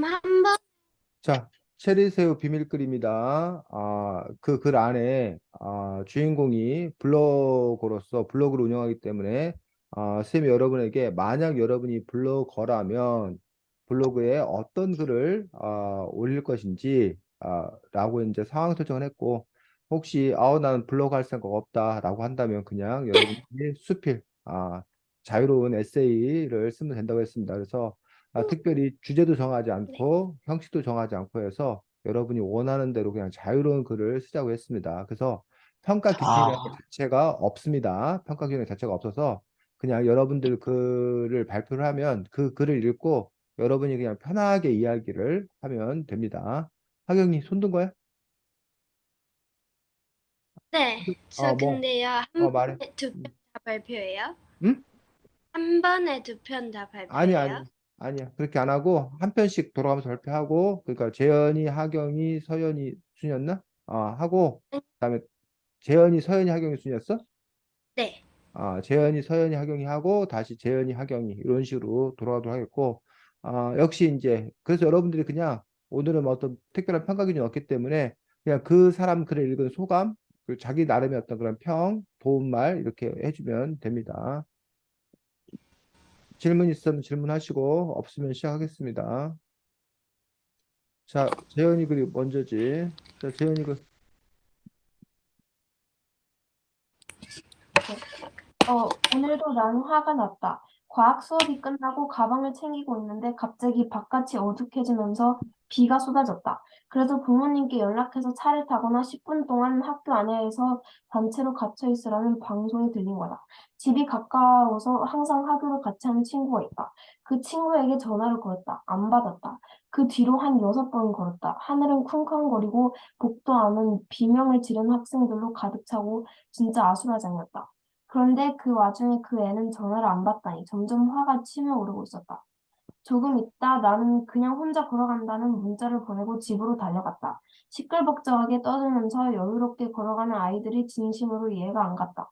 그럼 한 번, 자, 체리새우 비밀글입니다. 그 글 안에 주인공이 블로그를 운영하기 때문에 선생님이 여러분에게 만약 여러분이 블로거라면 블로그에 어떤 글을 올릴 것인지 라고 이제 상황 설정을 했고 혹시 나는 블로그 할 생각 없다라고 한다면 그냥 여러분이 수필 자유로운 에세이를 쓰면 된다고 했습니다. 그래서 특별히 주제도 정하지 네. 않고 형식도 정하지 않고 해서 여러분이 원하는 대로 그냥 자유로운 글을 쓰자고 했습니다. 그래서 평가 기준이라는 것 아, 자체가 없습니다. 평가 기준 자체가 없어서 그냥 여러분들 글을 발표를 하면 그 글을 읽고 여러분이 그냥 편하게 이야기를 하면 됩니다. 하경이 손 든 거야? 네. 저 뭐, 근데요, 한 말해. 번에 두 편 음. 다 발표해요? 응? 한 번에 두 편 다 아니야, 발표해요? 아니야. 아니야. 그렇게 안 하고 한 편씩 돌아가면서 발표하고 그러니까 재현이, 하경이, 서연이 순이었나? 하고 그다음에 재현이, 서연이, 하경이 순이었어? 네. 재현이, 서연이, 하경이 하고 다시 재현이, 하경이 이런 식으로 돌아가도록 하겠고 역시 이제 그래서 여러분들이 그냥 오늘은 뭐 어떤 특별한 평가 기준이 없기 때문에 그냥 그 사람 글을 읽은 소감 그리고 자기 나름의 어떤 그런 평, 도움말 이렇게 해주면 됩니다. 질문 있으면 질문하시고 없으면 시작하겠습니다. 자, 재현이 글이 먼저지. 자, 재현이 글. 오늘도 나는 화가 났다. 과학 수업이 끝나고 가방을 챙기고 있는데 갑자기 바깥이 어둑해지면서 비가 쏟아졌다. 그래서 부모님께 연락해서 차를 타거나 10분 동안 학교 안에서 단체로 갇혀 있으라는 방송이 들린 거다. 집이 가까워서 항상 학교를 같이 하는 친구가 있다. 그 친구에게 전화를 걸었다. 안 받았다. 그 뒤로 한 6번 걸었다. 하늘은 쿵쾅거리고 복도 안은 비명을 지르는 학생들로 가득 차고 진짜 아수라장이었다. 그런데 그 와중에 그 애는 전화를 안 받다니 점점 화가 치밀어 오르고 있었다. 조금 있다 나는 그냥 혼자 걸어간다는 문자를 보내고 집으로 달려갔다. 시끌벅적하게 떠들면서 여유롭게 걸어가는 아이들이 진심으로 이해가 안 갔다.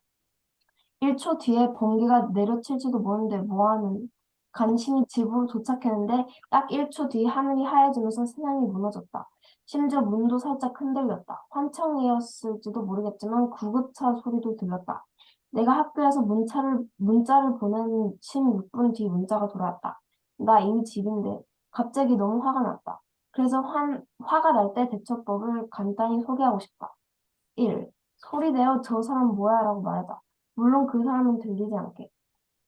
1초 뒤에 번개가 내려칠지도 모르는데 뭐하는 간신히 집으로 도착했는데 딱 1초 뒤 하늘이 하얘지면서 세상이 무너졌다. 심지어 문도 살짝 흔들렸다. 환청이었을지도 모르겠지만 구급차 소리도 들렸다. 내가 학교에서 문자를 보낸 16분 뒤 문자가 돌아왔다. 나 이미 집인데 갑자기 너무 화가 났다. 그래서 화가 날 때 대처법을 간단히 소개하고 싶다. 1. 소리 내어 저 사람 뭐야 라고 말하자. 물론 그 사람은 들리지 않게.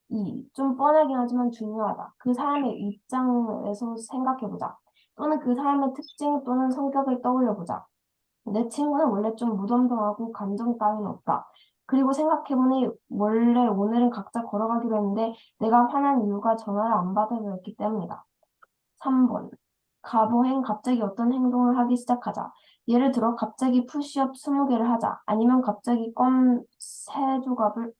2. 좀 뻔하긴 하지만 중요하다. 그 사람의 입장에서 생각해보자. 또는 그 사람의 특징 또는 성격을 떠올려보자. 내 친구는 원래 좀 무덤덤하고 감정 따위는 없다. 그리고 생각해보니 원래 오늘은 각자 걸어가기로 했는데 내가 화난 이유가 전화를 안 받아서였기 때문이다. 3번. 가보행 갑자기 어떤 행동을 하기 시작하자. 예를 들어 갑자기 푸시업 20개를 하자. 아니면 갑자기 껌 세 조각을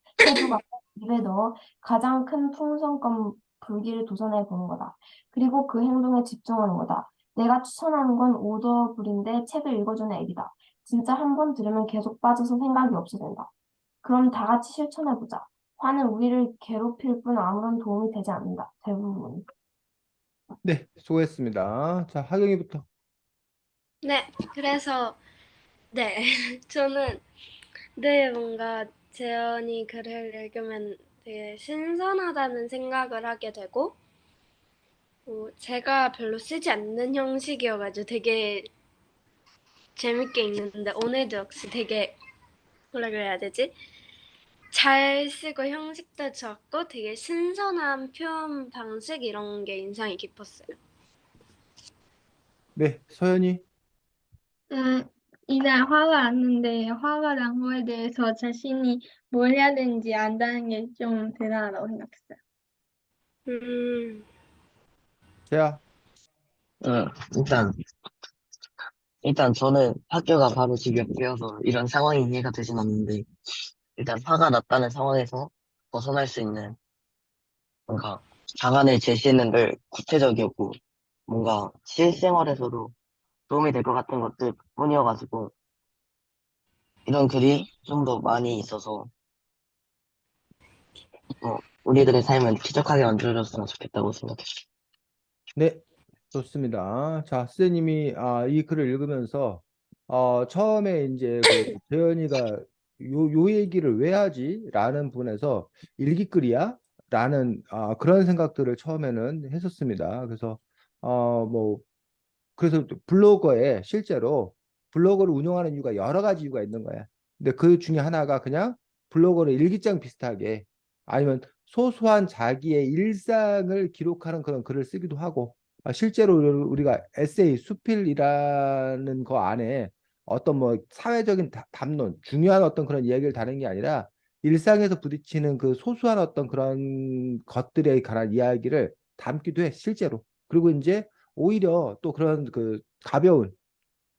입에 넣어 가장 큰 풍선껌 불기를 도전해 보는 거다. 그리고 그 행동에 집중하는 거다. 내가 추천하는 건 오더블인데 책을 읽어주는 앱이다. 진짜 한 번 들으면 계속 빠져서 생각이 없어진다. 그럼 다 같이 실천해보자. 화는 우리를 괴롭힐 뿐 아무런 도움이 되지 않는다. 대부분. 네, 수고했습니다. 자, 하경이부터. 네. 그래서, 네. 저는 늘 뭔가 재현이 글을 읽으면 되게 신선하다는 생각을 하게 되고, 제가 별로 쓰지 않는 형식이어가지고 되게 재밌게 읽는데, 오늘도 역시 되게, 뭐라 그래야 되지? 잘 쓰고 형식도 좋았고 되게 신선한 표현 방식 이런 게 인상이 깊었어요. 네, 서연이. 음, 이날 화가 났는데 화가 난 거에 대해서 자신이 뭘 해야 되는지 안다는 게 좀 대단하다고 생각했어요. 음, 재야. 응, 일단, 일단 저는 학교가 바로 집 옆이어서 이런 상황이 이해가 되진 않는데, 일단 화가 났다는 상황에서 벗어날 수 있는 뭔가 방안을 제시했는 걸 구체적이었고, 뭔가 실생활에서도 도움이 될 것 같은 것들 뿐이어가지고, 이런 글이 좀 더 많이 있어서, 우리들의 삶을 쾌적하게 만들어줬으면 좋겠다고 생각했어요. 네, 좋습니다. 자, 선생님이 이 글을 읽으면서 처음에 이제 그 재현이가 요 얘기를 왜 하지? 라는 부분에서 일기글이야? 라는 그런 생각들을 처음에는 했었습니다. 그래서 뭐 그래서 또 블로거에 실제로 블로거를 운영하는 이유가 여러 가지 이유가 있는 거야. 근데 그 중에 하나가 그냥 블로거를 일기장 비슷하게 아니면 소소한 자기의 일상을 기록하는 그런 글을 쓰기도 하고 실제로 우리가 에세이 수필이라는 거 안에 어떤 뭐 사회적인 담론 중요한 어떤 그런 이야기를 다루는 게 아니라 일상에서 부딪히는 그 소소한 어떤 그런 것들에 관한 이야기를 담기도 해 실제로. 그리고 이제 오히려 또 그런 그 가벼운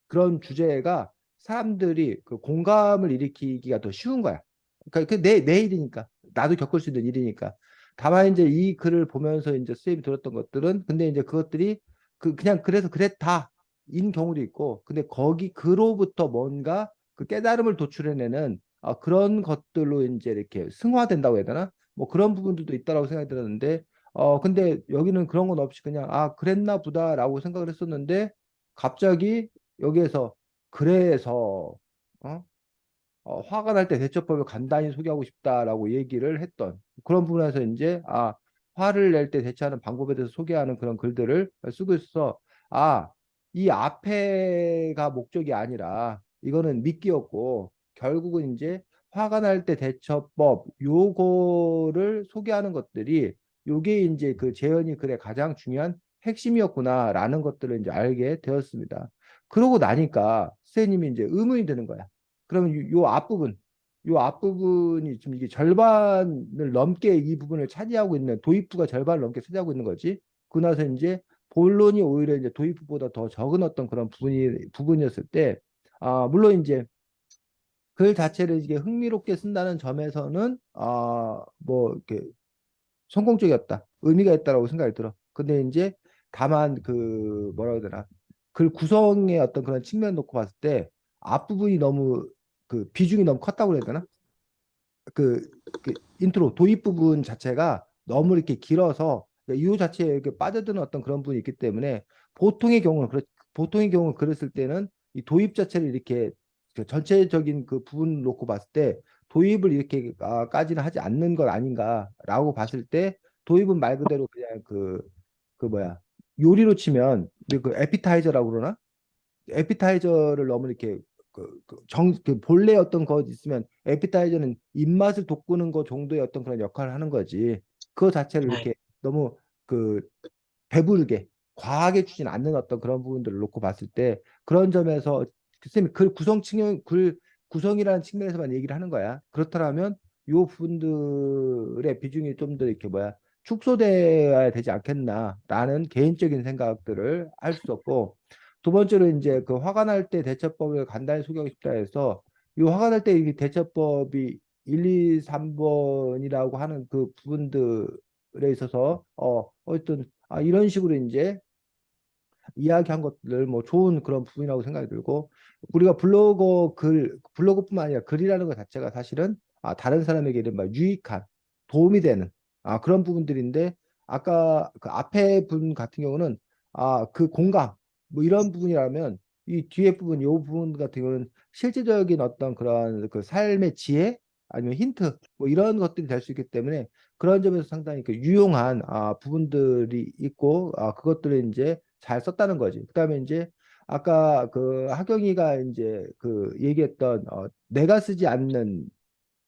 그런 주제가 사람들이 그 공감을 일으키기가 더 쉬운 거야. 그러니까 내 일이니까 나도 겪을 수 있는 일이니까. 다만 이제 이 글을 보면서 이제 수입이 들었던 것들은 근데 이제 그것들이 그냥 그래서 그랬다인 경우도 있고 근데 거기 그로부터 뭔가 그 깨달음을 도출해내는 그런 것들로 이제 이렇게 승화된다고 해야 되나? 뭐 그런 부분들도 있다라고 생각이 들었는데 근데 여기는 그런 건 없이 그냥 그랬나 보다라고 생각을 했었는데 갑자기 여기에서 그래서 어? 화가 날 때 대처법을 간단히 소개하고 싶다라고 얘기를 했던 그런 부분에서 이제 화를 낼 때 대처하는 방법에 대해서 소개하는 그런 글들을 쓰고 있어서 이 앞에가 목적이 아니라 이거는 미끼였고 결국은 이제 화가 날 때 대처법 요거를 소개하는 것들이 요게 이제 그 재현이 글의 가장 중요한 핵심이었구나라는 것들을 이제 알게 되었습니다. 그러고 나니까 선생님이 이제 의문이 드는 거야. 그러면 요 앞부분이 지금 이게 절반을 넘게 이 부분을 차지하고 있는 도입부가 절반을 넘게 차지하고 있는 거지. 그러고 나서 이제 본론이 오히려 이제 도입부보다 더 적은 어떤 그런 부분이었을 때, 물론 이제 글 자체를 이게 흥미롭게 쓴다는 점에서는 뭐 이렇게 성공적이었다. 의미가 있다라고 생각이 들어. 근데 이제 다만 그 뭐라 해야 되나 글 구성의 어떤 그런 측면 놓고 봤을 때 앞부분이 너무 그 비중이 너무 컸다고 해야 되나? 그, 그 인트로 도입 부분 자체가 너무 이렇게 길어서 이유 자체에 이렇게 빠져드는 어떤 그런 부분이 있기 때문에 보통의 경우는 그랬을 때는 이 도입 자체를 이렇게 그 전체적인 그 부분 놓고 봤을 때 도입을 이렇게 까지는 하지 않는 것 아닌가라고 봤을 때 도입은 말 그대로 그냥 그 뭐야 요리로 치면 우리 그 에피타이저라고 그러나 에피타이저를 너무 이렇게 그 본래 어떤 거 있으면 에피타이저는 입맛을 돋구는 거 정도의 어떤 그런 역할을 하는 거지. 그거 자체를 네. 이렇게 너무 그 배부르게 과하게 주진 않는 어떤 그런 부분들을 놓고 봤을 때 그런 점에서 쌤이 글 구성이라는 측면에서만 얘기를 하는 거야. 그렇다면 요 부분들의 비중이 좀 더 이렇게 뭐야 축소돼야 되지 않겠나라는 개인적인 생각들을 할 수 없고 두 번째로 이제 그 화가 날 때 대처법을 간단히 소개하고 싶다 해서 이 화가 날 때 이 대처법이 1, 2, 3번이라고 하는 그 부분들에 있어서 어쨌든 이런 식으로 이제 이야기한 것들 뭐 좋은 그런 부분이라고 생각이 들고 우리가 블로그뿐만 아니라 글이라는 것 자체가 사실은 다른 사람에게 이른바 유익한 도움이 되는 그런 부분들인데 아까 그 앞에 분 같은 경우는 그 공감 뭐 이런 부분이라면 이 뒤에 부분 요 부분 같은 경우는 실제적인 어떤 그런 그 삶의 지혜 아니면 힌트 뭐 이런 것들이 될 수 있기 때문에 그런 점에서 상당히 그 유용한 부분들이 있고 그것들을 이제 잘 썼다는 거지. 그다음에 이제 아까 그 하경이가 이제 그 얘기했던 내가 쓰지 않는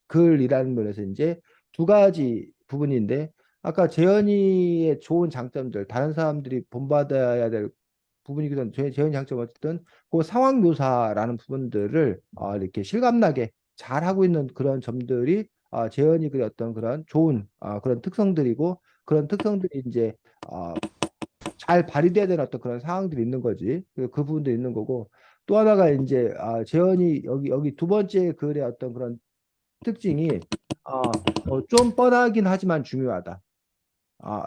글이라는 면에서 이제 두 가지 부분인데 아까 재현이의 좋은 장점들 다른 사람들이 본받아야 될 부분이기도 한데 재현이 장점 어쨌든 그 상황 묘사라는 부분들을 이렇게 실감나게 잘 하고 있는 그런 점들이 재현이 그 어떤 그런 좋은 그런 특성들이고 그런 특성들이 이제 잘 발휘돼야 되는 어떤 그런 상황들이 있는 거지. 그 부분도 있는 거고 또 하나가 이제 재현이 여기 두 번째 글의 어떤 그런 특징이 좀 뻔하긴 하지만 중요하다.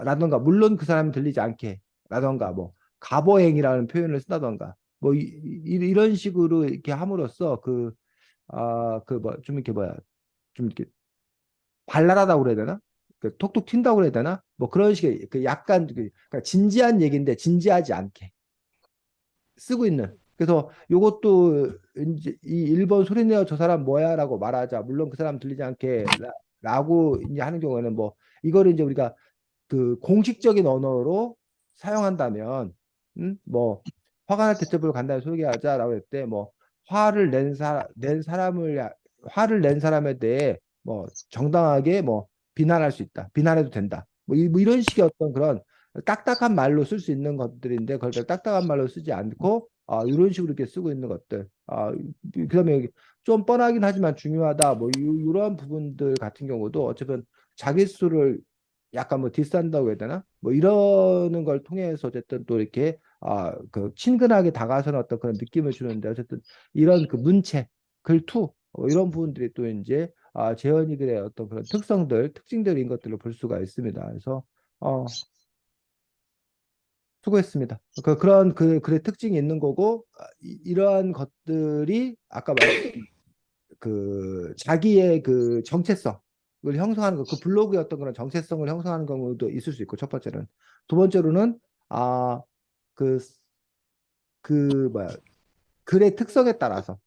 라던가 물론 그 사람이 들리지 않게 라던가 뭐 가보행이라는 표현을 쓴다던가 뭐 이런 식으로 이렇게 함으로써 그 뭐 좀 이렇게 뭐야 좀 이렇게 발랄하다고 그래야 되나? 그 톡톡 튄다고 해야 되나? 뭐 그런 식의 그 약간 그러니까 진지한 얘기인데 진지하지 않게 쓰고 있는. 그래서 요것도 이제 이 1번 소리내어 저 사람 뭐야라고 말하자. 물론 그 사람 들리지 않게 라고 이제 하는 경우에는 뭐 이거를 이제 우리가 그 공식적인 언어로 사용한다면 뭐 화가 날 대접을 간단히 소개하자라고 했을 때 뭐 화를 낸 사람에 대해 뭐 정당하게 뭐 비난할 수 있다. 비난해도 된다. 뭐 이런 식의 어떤 그런 딱딱한 말로 쓸 수 있는 것들인데 그걸 딱딱한 말로 쓰지 않고 이런 식으로 이렇게 쓰고 있는 것들. 그다음에 여기 좀 뻔하긴 하지만 중요하다. 뭐 이런 부분들 같은 경우도 어쨌든 자기 수를 약간 뭐 디스한다고 해야 되나? 뭐 이러는 걸 통해서 어쨌든 또 이렇게 그 친근하게 다가서는 어떤 그런 느낌을 주는데 어쨌든 이런 그 문체, 글투 이런 부분들이 또 이제 재현이들의 어떤 그런 특성들, 특징들인 것들을 볼 수가 있습니다. 그래서 어, 수고했습니다. 그런 글의 특징이 있는 거고 이러한 것들이 아까 말씀 그 자기의 그 정체성을 형성하는 거, 그 블로그의 어떤 그런 정체성을 형성하는 경우도 있을 수 있고 첫 번째는 두 번째로는 그 뭐야 글의 특성에 따라서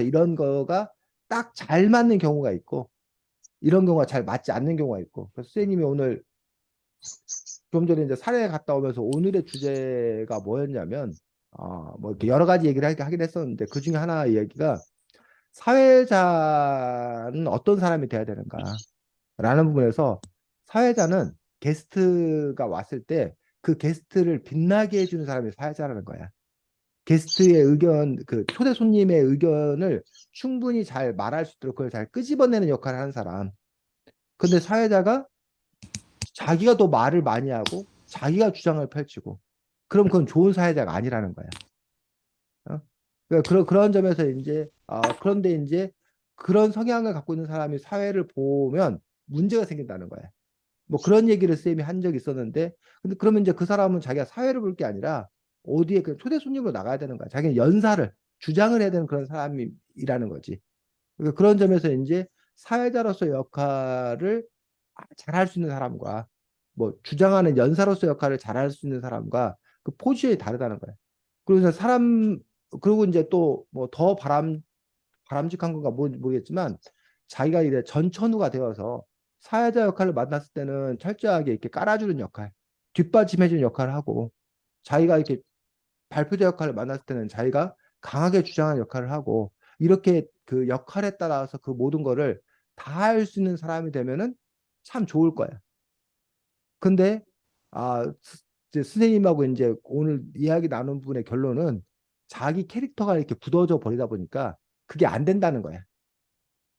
이런 거가 딱 잘 맞는 경우가 있고 이런 경우가 잘 맞지 않는 경우가 있고 그래서 선생님이 오늘 좀 전에 이제 사례 갔다 오면서 오늘의 주제가 뭐였냐면 뭐 이렇게 여러 가지 얘기를 하긴 했었는데 그 중에 하나 얘기가 사회자는 어떤 사람이 돼야 되는가 라는 부분에서 사회자는 게스트가 왔을 때 그 게스트를 빛나게 해주는 사람이 사회자라는 거야. 게스트의 의견, 그 초대 손님의 의견을 충분히 잘 말할 수 있도록 그걸 잘 끄집어내는 역할을 하는 사람. 근데 사회자가 자기가 더 말을 많이 하고 자기가 주장을 펼치고 그럼 그건 좋은 사회자가 아니라는 거야. 어? 그러니까 그런 점에서 이제 그런데 이제 그런 성향을 갖고 있는 사람이 사회를 보면 문제가 생긴다는 거야. 뭐 그런 얘기를 쌤이 한 적이 있었는데 근데 그러면 이제 그 사람은 자기가 사회를 볼 게 아니라 어디에 그 초대 손님으로 나가야 되는 거야. 자기는 연사를 주장을 해야 되는 그런 사람이라는 거지. 그러니까 그런 점에서 이제 사회자로서 역할을 잘할 수 있는 사람과 뭐 주장하는 연사로서 역할을 잘할 수 있는 사람과 그 포지션이 다르다는 거야. 그래서 그리고 이제 또 뭐 더 바람직한 건가 모르겠지만 자기가 이제 전천후가 되어서 사회자 역할을 만났을 때는 철저하게 이렇게 깔아주는 역할, 뒷받침해주는 역할을 하고 자기가 이렇게 발표자 역할을 만났을 때는 자기가 강하게 주장하는 역할을 하고 이렇게 그 역할에 따라서 그 모든 거를 다 할 수 있는 사람이 되면은 참 좋을 거야. 근데 이제 선생님하고 이제 오늘 이야기 나눈 부분의 결론은 자기 캐릭터가 이렇게 굳어져 버리다 보니까 그게 안 된다는 거야.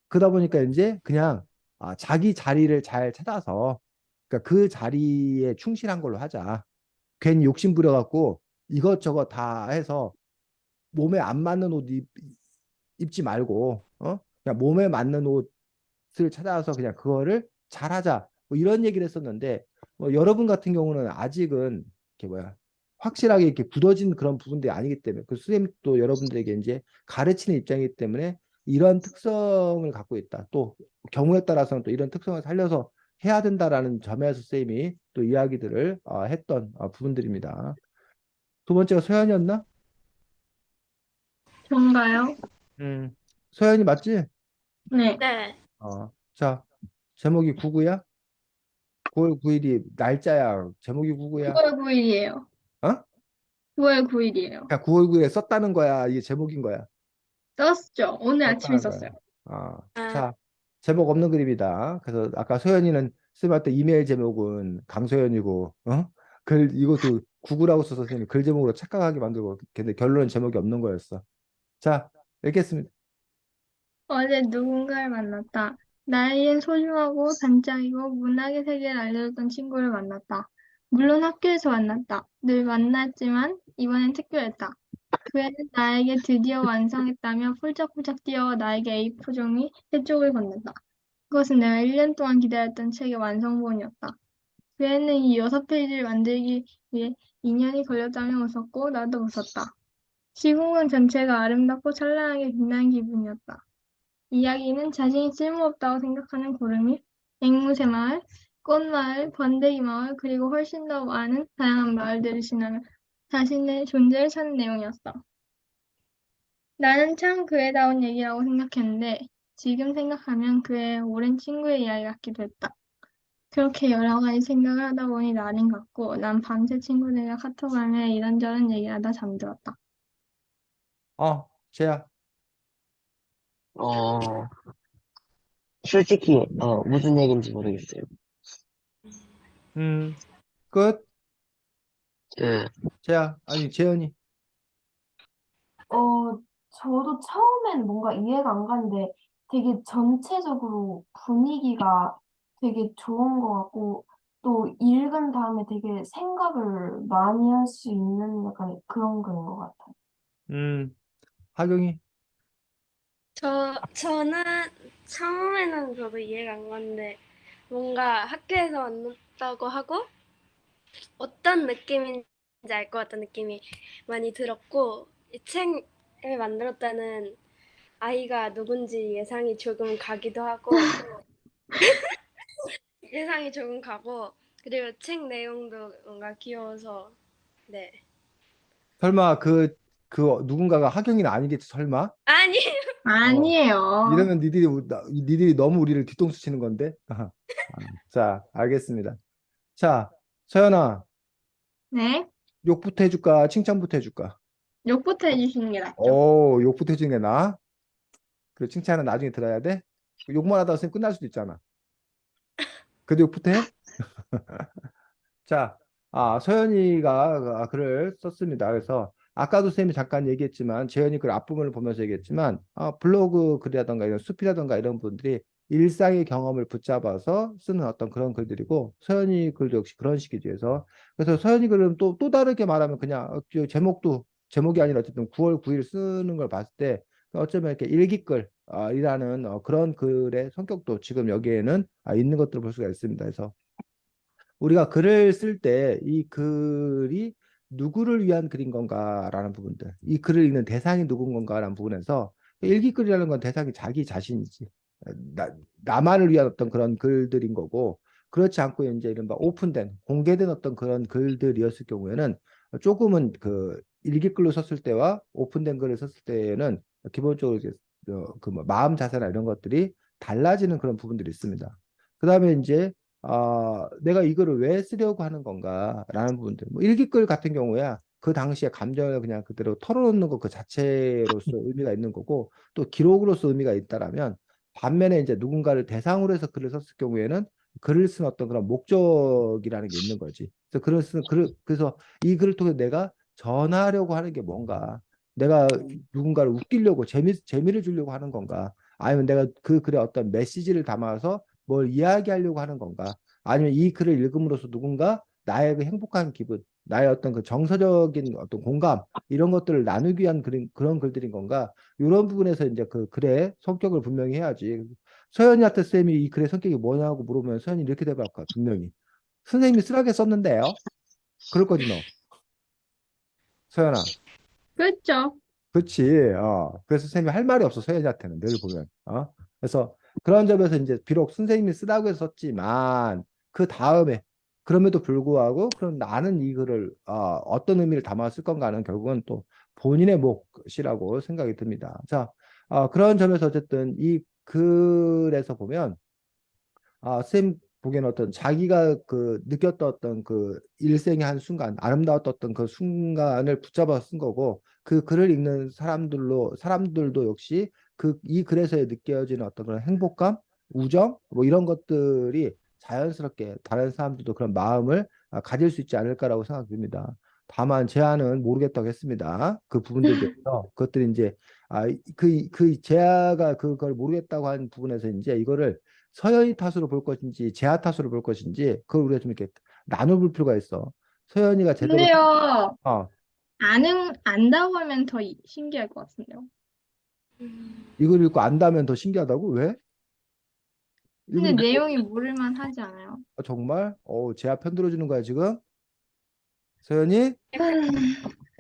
그러다 보니까 이제 그냥 자기 자리를 잘 찾아서 그러니까 그 자리에 충실한 걸로 하자. 괜히 욕심 부려갖고 이것저것 다 해서 몸에 안 맞는 옷 입지 말고 그냥 몸에 맞는 옷을 찾아서 그냥 그거를 잘하자. 뭐 이런 얘기를 했었는데 뭐 여러분 같은 경우는 아직은 이렇게 뭐야 확실하게 이렇게 굳어진 그런 부분들이 아니기 때문에 그 선생님도 여러분들에게 이제 가르치는 입장이기 때문에 이런 특성을 갖고 있다. 또 경우에 따라서는 또 이런 특성을 살려서 해야 된다라는 점에서 선생님이 또 이야기들을 했던 부분들입니다. 두 번째가 소연이었나? 좋은가요? 소연이 맞지? 네. 네. 자, 제목이 99야? 9월 9일이 날짜야. 제목이 99야? 9월 9일이에요. 어? 9월 9일이에요. 그냥 9월 9일에 썼다는 거야. 이게 제목인 거야. 썼죠. 오늘 아침에 썼다는 거야. 썼어요. 자, 제목 없는 그림이다. 그래서 아까 소연이는 쌤한테 이메일 제목은 강소연이고, 이것도 구구라고 써서 선생님이 글 제목으로 착각하게 만들고, 근데 결론은 제목이 없는 거였어. 자, 읽겠습니다. 어제 누군가를 만났다. 나에겐 소중하고 반짝이고 문학의 세계를 알려줬던 친구를 만났다. 물론 학교에서 만났다. 늘 만났지만 이번엔 특별했다. 그 애는 나에게 드디어 완성했다며 훌쩍훌쩍 뛰어와 나에게 A4 종이 3쪽을 건넸다. 그것은 내가 1년 동안 기다렸던 책의 완성본이었다. 그 애는 이 6페이지를 만들기 위해 2년이 걸렸다며 웃었고 나도 웃었다. 시공은 전체가 아름답고 찬란하게 빛나는 기분이었다. 이야기는 자신이 쓸모없다고 생각하는 고름이 앵무새 마을, 꽃마을, 번데기 마을, 그리고 훨씬 더 많은 다양한 마을들을 지나며 자신의 존재를 찾는 내용이었어. 나는 참 그애다운 얘기라고 생각했는데 지금 생각하면 그의 오랜 친구의 이야기 같기도 했다. 그렇게 여러 가지 생각을 하다 보니 날인 같고 난 밤새 친구들과 카톡하며 이런저런 얘기하다 잠들었다. 재야. 어, 솔직히, 무슨 얘기인지 모르겠어요. 끝. 그, 재야. 아니, 재현이. 저도 처음엔 뭔가 이해가 안 가는데 되게 전체적으로 분위기가 되게 좋은 것 같고 또 읽은 다음에 되게 생각을 많이 할 수 있는 약간 그런 글인 것 같아요. 하경이. 저는 처음에는 저도 이해가 안 갔는데 뭔가 학교에서 만났다고 하고 어떤 느낌인지 알 것 같다는 느낌이 많이 들었고 이 책을 만들었다는 아이가 누군지 예상이 조금 가기도 하고 예상이 조금 가고 그리고 책 내용도 뭔가 귀여워서 네. 설마 누군가가 하경이는 아니겠지, 설마? 아니 아니에요. 이러면 니들이 너무 우리를 뒤통수 치는 건데. 자, 알겠습니다. 자, 서연아, 네? 욕부터 해줄까? 칭찬부터 해줄까? 욕부터 해주시는 게 낫죠. 욕부터 해주는 게 나아? 그 칭찬은 나중에 들어야 돼? 욕만 하다 선생님 끝날 수도 있잖아. 그래도 욕부터 해? 자, 서연이가 글을 썼습니다. 그래서 아까도 선생님이 잠깐 얘기했지만 재현이 글 앞부분을 보면서 얘기했지만 블로그 글이라던가 이런 수필이라던가 이런 분들이 일상의 경험을 붙잡아서 쓰는 어떤 그런 글들이고 서연이 글도 역시 그런 식이죠. 그래서 서연이 글은 또 다르게 말하면 그냥 제목이 아니라 어쨌든 9월 9일 쓰는 걸 봤을 때 어쩌면 이렇게 일기글이라는 그런 글의 성격도 지금 여기에는 있는 것들을 볼 수가 있습니다. 그래서 우리가 글을 쓸 때 이 글이 누구를 위한 글인 건가라는 부분들, 이 글을 읽는 대상이 누군 건가라는 부분에서 일기글이라는 건 대상이 자기 자신이지. 나만을 위한 어떤 그런 글들인 거고, 그렇지 않고 이제 이른바 오픈된, 공개된 어떤 그런 글들이었을 경우에는 조금은 그 일기글로 썼을 때와 오픈된 글을 썼을 때에는 기본적으로 이제 마음 자세나 이런 것들이 달라지는 그런 부분들이 있습니다. 그 다음에 이제 내가 이거를 왜 쓰려고 하는 건가라는 부분들. 뭐 일기글 같은 경우야 그 당시에 감정을 그냥 그대로 털어놓는 것 그 자체로서 의미가 있는 거고 또 기록으로서 의미가 있다라면 반면에 이제 누군가를 대상으로 해서 글을 썼을 경우에는 글을 쓴 어떤 그런 목적이라는 게 있는 거지. 그래서 이 글을 통해 내가 전하려고 하는 게 뭔가 내가 누군가를 웃기려고 재미를 주려고 하는 건가 아니면 내가 그 글에 어떤 메시지를 담아서 뭘 이야기하려고 하는 건가? 아니면 이 글을 읽음으로써 누군가 나의 그 행복한 기분, 나의 어떤 그 정서적인 어떤 공감 이런 것들을 나누기 위한 그런 글들인 건가? 이런 부분에서 이제 그 글의 성격을 분명히 해야지. 서연이한테 쌤이 이 글의 성격이 뭐냐고 물으면 서연이 이렇게 대답할 거야, 분명히. 선생님이 쓰라게 썼는데요. 그럴 거지 너. 서연아. 그렇죠. 그렇지. 그래서 선생님이 할 말이 없어, 서예자한테는 늘 보면. 그래서 그런 점에서 이제 비록 선생님이 쓰라고 해서 썼지만 그 다음에 그럼에도 불구하고 그럼 나는 이 글을 어떤 의미를 담아 쓸 건가 하는 결국은 또 본인의 몫이라고 생각이 듭니다. 자, 그런 점에서 어쨌든 이 글에서 보면 쌤 보기에는 어떤 자기가 그 느꼈던 어떤 그 일생의 한 순간, 아름다웠던 어떤 그 순간을 붙잡아 쓴 거고, 그 글을 읽는 사람들도 역시 이 글에서 느껴지는 어떤 그런 행복감, 우정, 뭐 이런 것들이 자연스럽게 다른 사람들도 그런 마음을 가질 수 있지 않을까라고 생각됩니다. 다만 제아는 모르겠다고 했습니다. 그 부분들에 대해서 그것들이 이제 제아가 그걸 모르겠다고 한 부분에서 이제 이거를 서연이 탓으로 볼 것인지 제아 탓으로 볼 것인지 그걸 우리가 좀 이렇게 나눠볼 필요가 있어. 서연이가 제대로 근데요, 어, 안다고 하면 더 신기할 것 같은데요. 이걸 읽고 안다면 더 신기하다고? 왜? 이걸 근데 읽고 내용이 모를만 하지 않아요? 정말 제아 편 들어주는 거야 지금? 서연이?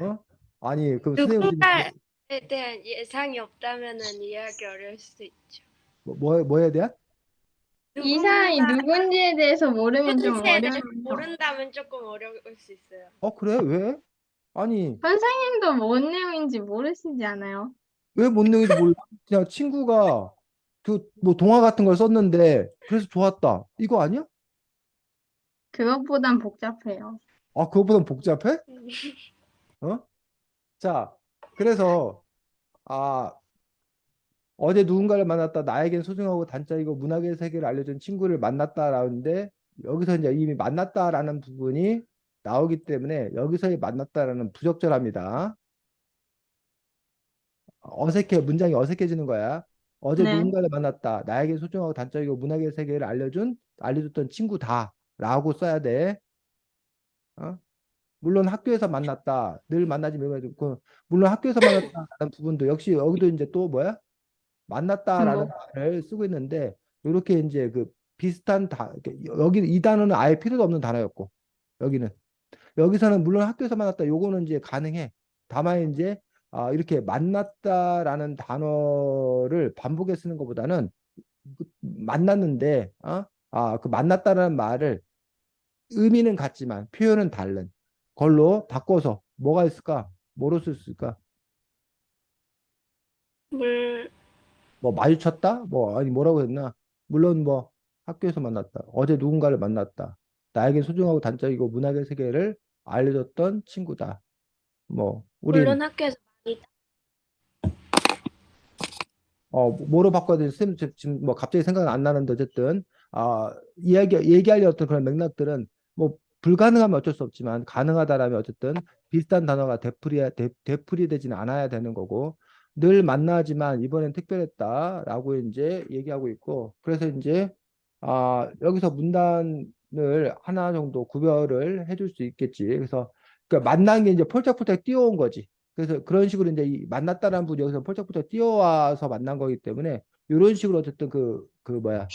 어? 아니 그럼 선생님 지금 누군가에 대한 예상이 없다면은 이해하기 어려울 수도 있죠. 뭐에 대한? 이 사람이 누군지에 대해서 모르면 좀 누군지에 대해서 어려워요. 모른다면 조금 어려울 수 있어요. 그래? 왜? 아니, 선생님도 뭔 내용인지 모르시지 않아요? 왜 못 내는지 몰라. 그냥 친구가 그 뭐 동화 같은 걸 썼는데 그래서 좋았다. 이거 아니야? 그것보단 복잡해요. 그거보단 복잡해? 어? 자, 그래서 아, 어제 누군가를 만났다. 나에겐 소중하고 단짝이고 문학의 세계를 알려준 친구를 만났다라는데 여기서 이제 이미 만났다라는 부분이 나오기 때문에 여기서의 만났다라는 부적절합니다. 문장이 어색해지는 거야. 어제 네. 누군가를 만났다. 나에게 소중하고 단짝이고 문학의 세계를 알려줬던 친구다라고 써야 돼. 어? 물론 학교에서 만났다. 늘 만나지 말고 물론 학교에서 만났다라는 부분도 역시 여기도 이제 또 뭐야? 만났다라는 뭐, 말을 쓰고 있는데 이렇게 이제 그 비슷한 여기 이 단어는 아예 필요도 없는 단어였고 여기는 여기서는 물론 학교에서 만났다 요거는 이제 가능해. 다만 이제 이렇게 만났다라는 단어를 반복해 쓰는 것보다는 만났는데 그 만났다라는 말을 의미는 같지만 표현은 다른 걸로 바꿔서 뭐가 있을까? 뭐로 쓸 수 있을까? 물 뭐 마주쳤다? 뭐 아니 뭐라고 했나? 물론 뭐 학교에서 만났다. 어제 누군가를 만났다. 나에게 소중하고 단짝이고 문학의 세계를 알려줬던 친구다. 뭐 우린 물론 학교에서 많이 뭐로 바꿔야 되지? 쌤 지금 뭐 갑자기 생각은 안 나는데 어쨌든 얘기하려 어떤 그런 맥락들은 뭐 불가능하면 어쩔 수 없지만 가능하다라면 어쨌든 비슷한 단어가 되풀이 되지는 않아야 되는 거고 늘 만나지만 이번엔 특별했다라고 이제 얘기하고 있고 그래서 이제 여기서 문단을 하나 정도 구별을 해줄 수 있겠지. 그래서 그러니까 만난 게 이제 폴짝폴짝 뛰어온 거지. 그래서 그런 식으로 이제 만났다라는 분이 여기서 폴짝폴짝 뛰어와서 만난 거기 때문에 이런 식으로 어쨌든 그 뭐야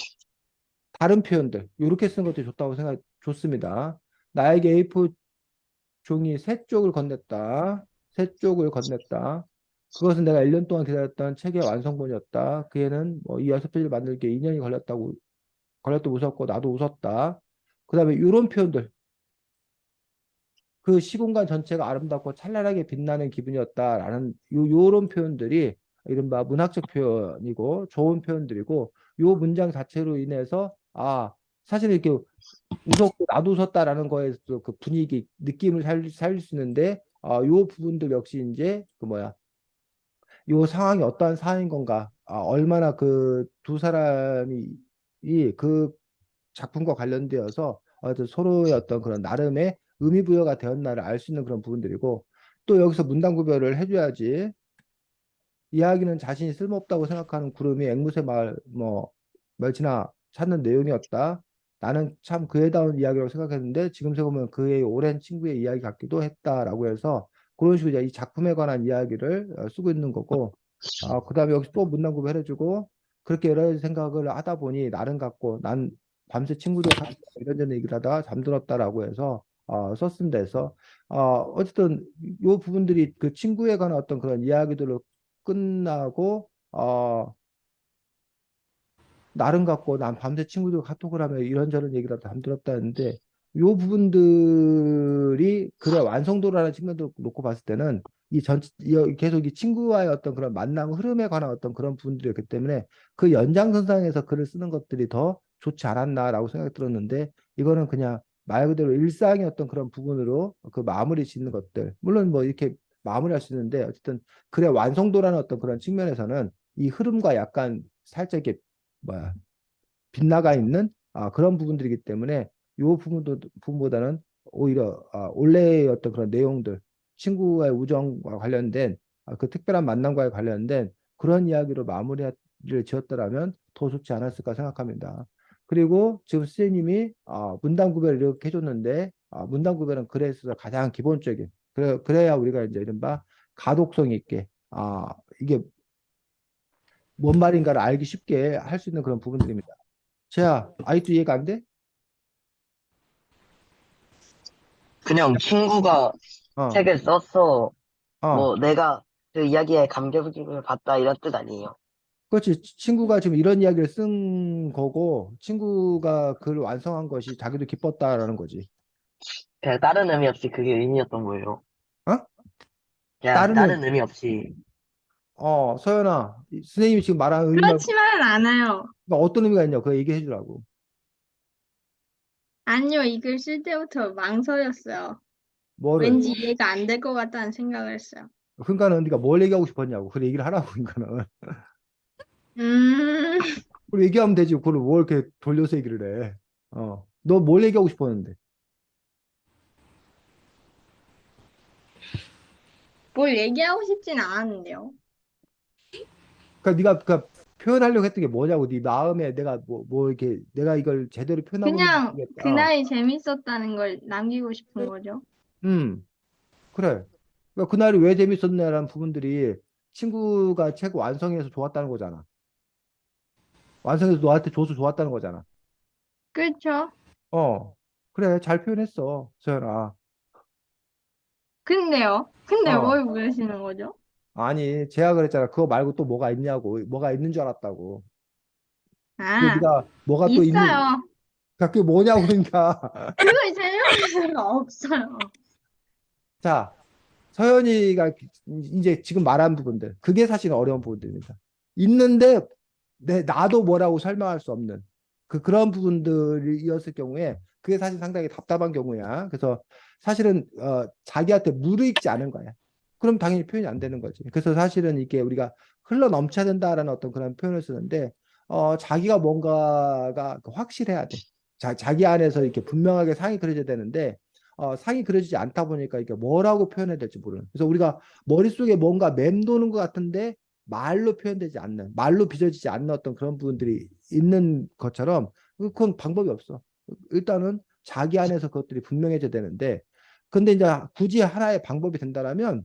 다른 표현들 이렇게 쓰는 것도 좋습니다. 나에게 A4 종이 세 쪽을 건넸다. 세 쪽을 건넸다. 그것은 내가 1년 동안 기다렸던 책의 완성본이었다. 그에는 뭐 이 6페이지를 만들기에 2년이 걸렸도 웃었고 나도 웃었다. 그다음에 이런 표현들 그 시공간 전체가 아름답고 찬란하게 빛나는 기분이었다라는 요런 표현들이 이른바 문학적 표현이고 좋은 표현들이고 요 문장 자체로 인해서 사실 이렇게 웃었고 나도 웃었다라는 거에서 그 분위기 느낌을 살릴 수 있는데 요 부분들 역시 이제 그 뭐야 요 상황이 어떠한 상황인 건가 얼마나 그 두 사람이 그 작품과 관련되어서 서로의 어떤 그런 나름의 의미 부여가 되었나를 알 수 있는 그런 부분들이고 또 여기서 문단 구별을 해줘야지 이야기는 자신이 쓸모없다고 생각하는 구름이 앵무새 마을 뭐 멸치나 찾는 내용이었다. 나는 참 그에 닿은 이야기라고 생각했는데 지금 생각하면 그의 오랜 친구의 이야기 같기도 했다라고 해서 그런 식으로 이제 이 작품에 관한 이야기를 쓰고 있는 거고 그다음에 여기서 또 문단 구별해주고 그렇게 여러 가지 생각을 하다 보니 나름 같고 난 밤새 친구들과 이런저런 얘기를 하다가 잠들었다라고 해서 썼습니다. 해서 어쨌든 요 부분들이 그 친구에 관한 어떤 그런 이야기들을 끝나고 나름 같고 난 밤새 친구들 카톡을 하면 이런저런 얘기를 하다 잠들었다 했는데 요 부분들이 그래 완성도라는 측면도 놓고 봤을 때는 계속 이 친구와의 어떤 그런 만남 흐름에 관한 어떤 그런 부분들이었기 때문에 그 연장선상에서 글을 쓰는 것들이 더 좋지 않았나라고 생각이 들었는데 이거는 그냥 말 그대로 일상의 어떤 그런 부분으로 그 마무리 짓는 것들 물론 뭐 이렇게 마무리할 수 있는데 어쨌든 글의 완성도라는 어떤 그런 측면에서는 이 흐름과 약간 살짝 이렇게 뭐야 빗나가 있는 그런 부분들이기 때문에 이 부분보다는 오히려 원래의 어떤 그런 내용들 친구와의 우정과 관련된 그 특별한 만남과의 관련된 그런 이야기로 마무리를 지었더라면 더 좋지 않았을까 생각합니다. 그리고 지금 선생님이 문단 구별을 이렇게 해줬는데 문단 구별은 글에 있어서 가장 기본적인 그래야 우리가 이제 이른바 가독성 있게 이게 뭔 말인가를 알기 쉽게 할 수 있는 그런 부분들입니다. 자, 아직도 이해가 안 돼? 그냥 친구가 어, 책을 썼어. 어. 뭐 내가 그 이야기에 감격을 받다 이런 뜻 아니에요. 그렇지. 친구가 지금 이런 이야기를 쓴 거고, 친구가 그걸 완성한 것이 자기도 기뻤다라는 거지. 그냥 다른 의미 없이 그게 의미였던 거예요. 어? 그냥 다른, 다른 의미 없이. 서연아, 선생님이 지금 말하는 의미 말고 그렇지만은 않아요. 어떤 의미가 있냐고 그거 얘기해 주라고. 아니요, 이글 쓸 때부터 망설였어요. 뭐를? 왠지 이해가 안 될 것 같다는 생각을 했어요. 그러니까는 네가 뭘 얘기하고 싶었냐고. 그 얘기를 하라고. 그러니까는. 음, 그걸 얘기하면 되지. 그걸 뭘 이렇게 돌려서 얘기를 해. 너 뭘 얘기하고 싶었는데? 뭘 얘기하고 싶진 않았는데요. 그러니까 네가 그 표현하려고 했던 게 뭐냐고. 네 마음에 내가 뭐 이렇게 내가 이걸 제대로 표현하고 있는지 그냥 모르겠다. 그날이 재밌었다는 걸 남기고 싶은 거죠. 그래. 그러니까 그날이 왜 재밌었냐라는 부분들이 친구가 책 완성해서 좋았다는 거잖아. 완성해서 너한테 줘서 좋았다는 거잖아. 그렇죠? 어, 그래. 잘 표현했어, 서연아. 근데요? 근데 어, 뭘 물으시는 거죠? 아니, 제가 그랬잖아. 그거 말고 또 뭐가 있냐고. 뭐가 있는 줄 알았다고. 그 아, 네가 뭐가 또 있는, 있어요. 그러니까 그게 뭐냐고 그러니까. 그걸 설명할 수가 없어요. 자, 서연이가 이제 지금 말한 부분들, 그게 사실 어려운 부분들입니다. 있는데 나도 뭐라고 설명할 수 없는 그런 부분들이었을 경우에 그게 사실 상당히 답답한 경우야. 그래서 사실은 자기한테 무르익지 않은 거야. 그럼 당연히 표현이 안 되는 거지. 그래서 사실은 이게 우리가 흘러 넘쳐야 된다라는 어떤 그런 표현을 쓰는데 자기가 뭔가가 확실해야 돼. 자기 안에서 이렇게 분명하게 상이 그려져야 되는데 상이 그려지지 않다 보니까 이게 뭐라고 표현해야 될지 모르는. 그래서 우리가 머릿속에 뭔가 맴도는 것 같은데 말로 표현되지 않는, 말로 빚어지지 않는 어떤 그런 부분들이 있는 것처럼 그건 방법이 없어. 일단은 자기 안에서 그것들이 분명해져야 되는데, 근데 이제 굳이 하나의 방법이 된다라면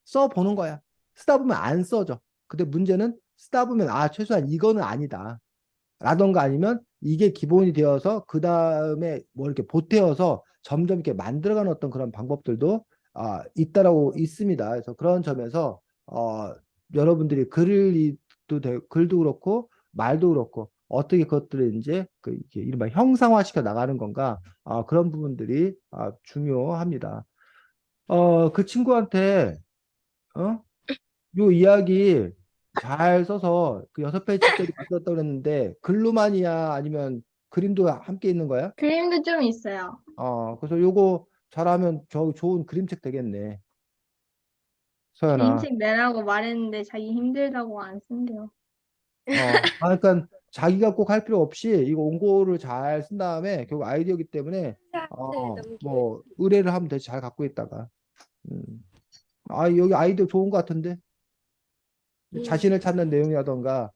써보는 거야. 쓰다 보면 안 써져. 근데 문제는 쓰다 보면 최소한 이거는 아니다. 라던가 아니면 이게 기본이 되어서 그 다음에 뭐 이렇게 보태어서 점점 이렇게 만들어가는 어떤 그런 방법들도 있다라고 있습니다. 그래서 그런 점에서 여러분들이 글도 그렇고 말도 그렇고 어떻게 그것들을 이제 그 이게 이른바 형상화시켜 나가는 건가 그런 부분들이 중요합니다. 그 친구한테 어? 요 이야기 잘 써서 그 6페이지짜리 만들었다고 그랬는데 글로만이야 아니면 그림도 함께 있는 거야? 그림도 좀 있어요. 그래서 요거 잘하면 저 좋은 그림책 되겠네. 서연아. 그림책 내라고 말했는데 자기 힘들다고 안 쓴대요. 그러니까 자기가 꼭 할 필요 없이 이거 원고를 잘 쓴 다음에 결국 아이디어이기 때문에 네, 넘기면 뭐 의뢰를 하면 되지 잘 갖고 있다가. 음. 여기 아이디어 좋은 것 같은데 자신을 찾는 내용이라던가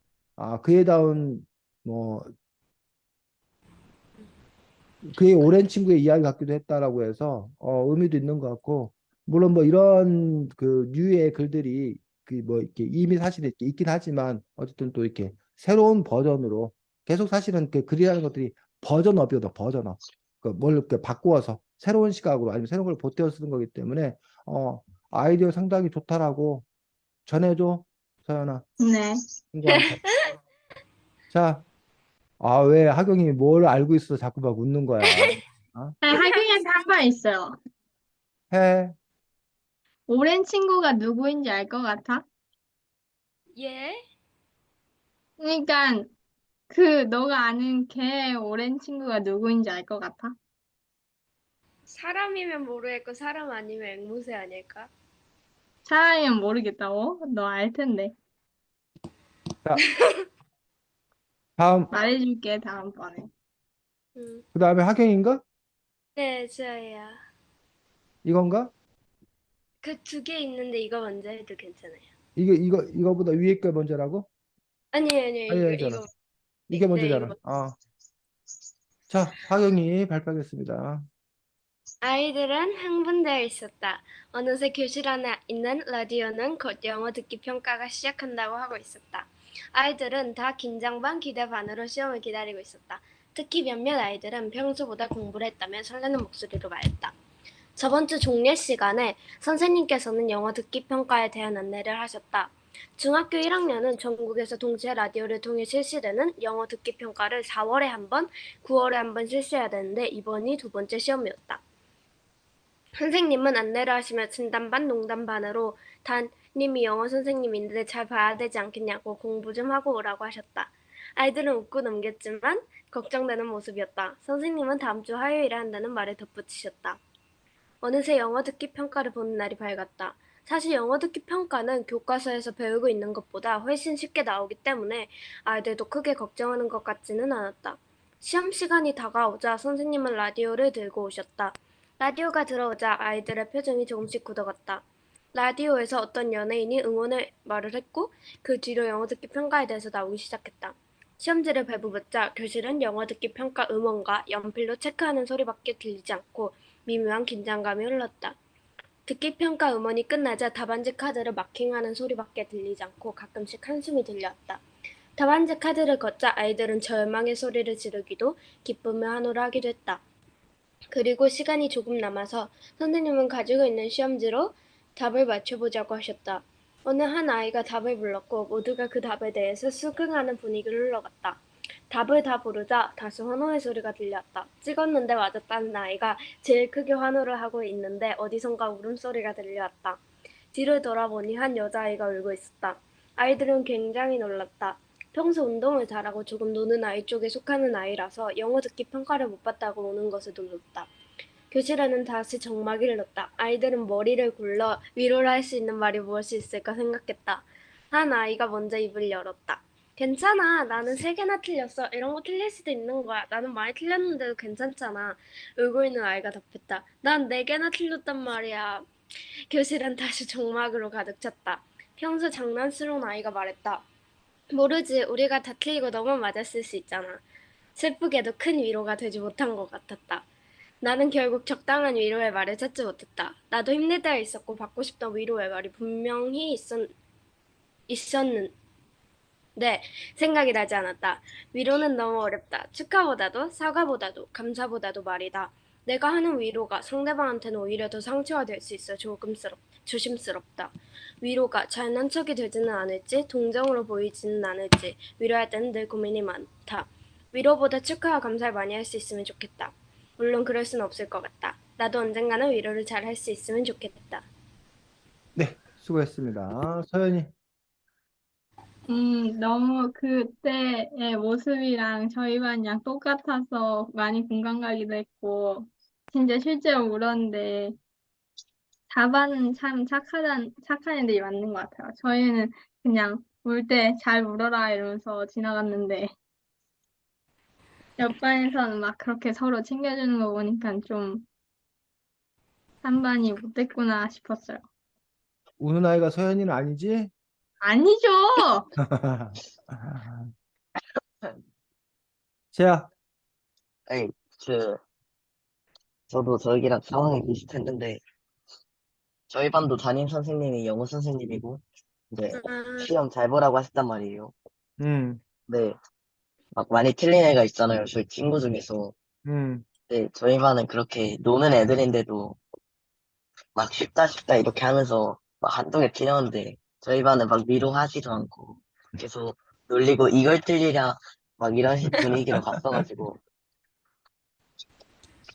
그에 닿은 뭐 그의 오랜 친구의 이야기 같기도 했다라고 해서 의미도 있는 것 같고 물론 뭐 이런 그 류의 글들이 그 뭐 이렇게 이미 사실 이렇게 있긴 하지만 어쨌든 또 이렇게 새로운 버전으로 계속 사실은 그 글이라는 것들이 버전업이거든 버전업 그뭘 이렇게 바꾸어서 새로운 시각으로 아니면 새로운 걸 보태어 쓰는 거기 때문에 아이디어 상당히 좋다라고 전해줘 서연아 네. 친구한테 자 왜 하경이 뭘 알고 있어 자꾸 막 웃는 거야 어? 하경이한테 한 말 있어요. 해 오랜 친구가 누구인지 알 것 같아? 예? 그러니까 너가 아는 걔 오랜 친구가 누구인지 알 것 같아? 사람이면 모르겠고 사람 아니면 앵무새 아닐까? 사람이면 모르겠다고? 너 알 텐데. 자, 다음, 말해줄게, 다음번에. 음. 그 다음에 하경인가? 네, 저예요. 이건가? 그 두 개 있는데 이거 먼저 해도 괜찮아요. 이거보다 위에 게 먼저라고? 아니에요, 아니, 이거 아니잖아. 이거 이게 네, 이거 먼저잖아. 먼저. 자, 하경이 발표하겠습니다. 아이들은 흥분되어 있었다. 어느새 교실 안에 있는 라디오는 곧 영어 듣기 평가가 시작한다고 하고 있었다. 아이들은 다 긴장 반 기대 반으로 시험을 기다리고 있었다. 특히 몇몇 아이들은 평소보다 공부를 했다며 설레는 목소리로 말했다. 저번 주 종례 시간에 선생님께서는 영어 듣기 평가에 대한 안내를 하셨다. 중학교 1학년은 전국에서 동시에 라디오를 통해 실시되는 영어 듣기 평가를 4월에 한 번, 9월에 한 번 실시해야 되는데 이번이 두 번째 시험이었다. 선생님은 안내를 하시며 진담반, 농담반으로 담임이 영어 선생님인데 잘 봐야 되지 않겠냐고 공부 좀 하고 오라고 하셨다. 아이들은 웃고 넘겼지만 걱정되는 모습이었다. 선생님은 다음 주 화요일에 한다는 말을 덧붙이셨다. 어느새 영어 듣기 평가를 보는 날이 밝았다. 사실 영어 듣기 평가는 교과서에서 배우고 있는 것보다 훨씬 쉽게 나오기 때문에 아이들도 크게 걱정하는 것 같지는 않았다. 시험 시간이 다가오자 선생님은 라디오를 들고 오셨다. 라디오가 들어오자 아이들의 표정이 조금씩 굳어갔다. 라디오에서 어떤 연예인이 응원의 말을 했고 그 뒤로 영어 듣기 평가에 대해서 나오기 시작했다. 시험지를 발부받자 교실은 영어 듣기 평가 음원과 연필로 체크하는 소리밖에 들리지 않고 미묘한 긴장감이 흘렀다. 듣기 평가 음원이 끝나자 답안지 카드를 마킹하는 소리밖에 들리지 않고 가끔씩 한숨이 들려왔다. 답안지 카드를 걷자 아이들은 절망의 소리를 지르기도 기쁨을 한호를 하기도 했다. 그리고 시간이 조금 남아서 선생님은 가지고 있는 시험지로 답을 맞춰보자고 하셨다. 어느 한 아이가 답을 불렀고 모두가 그 답에 대해서 수긍하는 분위기를 흘러갔다. 답을 다 부르자 다시 환호의 소리가 들렸다. 찍었는데 맞았다는 아이가 제일 크게 환호를 하고 있는데 어디선가 울음소리가 들려왔다. 뒤를 돌아보니 한 여자아이가 울고 있었다. 아이들은 굉장히 놀랐다. 평소 운동을 잘하고 조금 노는 아이 쪽에 속하는 아이라서 영어 듣기 평가를 못 받다고 오는 것을 놀랐다. 교실에는 다시 정막이 흘렀다. 아이들은 머리를 굴러 위로를 할 수 있는 말이 무엇이 있을까 생각했다. 한 아이가 먼저 입을 열었다. 괜찮아. 나는 3개나 틀렸어. 이런 거 틀릴 수도 있는 거야. 나는 많이 틀렸는데도 괜찮잖아. 울고 있는 아이가 답했다. 난 4개나 틀렸단 말이야. 교실은 다시 정막으로 가득 찼다. 평소 장난스러운 아이가 말했다. 모르지. 우리가 다 틀리고 너만 맞았을 수 있잖아. 슬프게도 큰 위로가 되지 못한 것 같았다. 나는 결국 적당한 위로의 말을 찾지 못했다. 나도 힘들 때가 있었고 받고 싶던 위로의 말이 분명히 있었는데 생각이 나지 않았다. 위로는 너무 어렵다. 축하보다도 사과보다도 감사보다도 말이다. 내가 하는 위로가 상대방한테는 오히려 더 상처가 될 수 있어 조심스럽다. 위로가 잘난 척이 되지는 않을지 동정으로 보이지는 않을지 위로할 때는 늘 고민이 많다. 위로보다 축하와 감사를 많이 할 수 있으면 좋겠다. 물론 그럴 수는 없을 것 같다. 나도 언젠가는 위로를 잘 할 수 있으면 좋겠다. 네, 수고했습니다. 서연이. 너무 그때의 모습이랑 저희 반이랑 똑같아서 많이 공감 가기도 했고, 진짜 실제로 울었는데, 4반은 참 착한 애들이 맞는 것 같아요. 저희는 그냥 울 때 잘 울어라 이러면서 지나갔는데, 옆반에서는 막 그렇게 서로 챙겨주는 거 보니까 좀 3반이 못됐구나 싶었어요. 우는 아이가 서연이는 아니지? 아니죠! 재야. 아니, 그, 저도 저희랑 상황이 비슷했는데, 저희 반도 담임 선생님이 영어 선생님이고, 이제 시험 잘 보라고 하셨단 말이에요. 음, 네, 막 많이 틀린 애가 있잖아요. 저희 친구 중에서. 음. 네, 저희 반은 그렇게 노는 애들인데도 막 쉽다 이렇게 하면서 막 한두 개 틀렸는데, 저희 반은 막 위로하지도 않고, 계속 놀리고 이걸 틀리랴, 막 이런 분위기로 갔어가지고,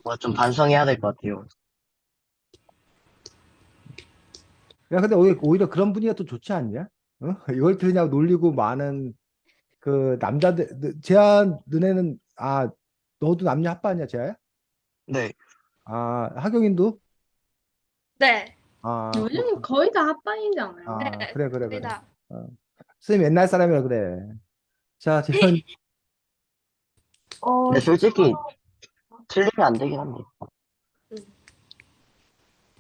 뭐 좀 반성해야 될 것 같아요. 야, 근데 오히려 그런 분위기가 더 좋지 않냐? 어? 이걸 들으냐고 놀리고 많은 그 남자들, 재야, 너네는, 너도 남녀 합반이야, 재야야? 네, 하경인도? 네. 요즘 거의 다 합반이잖아요. 그래. 다 어. 선생님 옛날 사람이라 그래. 자, 재현, 어, 근데 솔직히 틀리면 안 되긴 한데.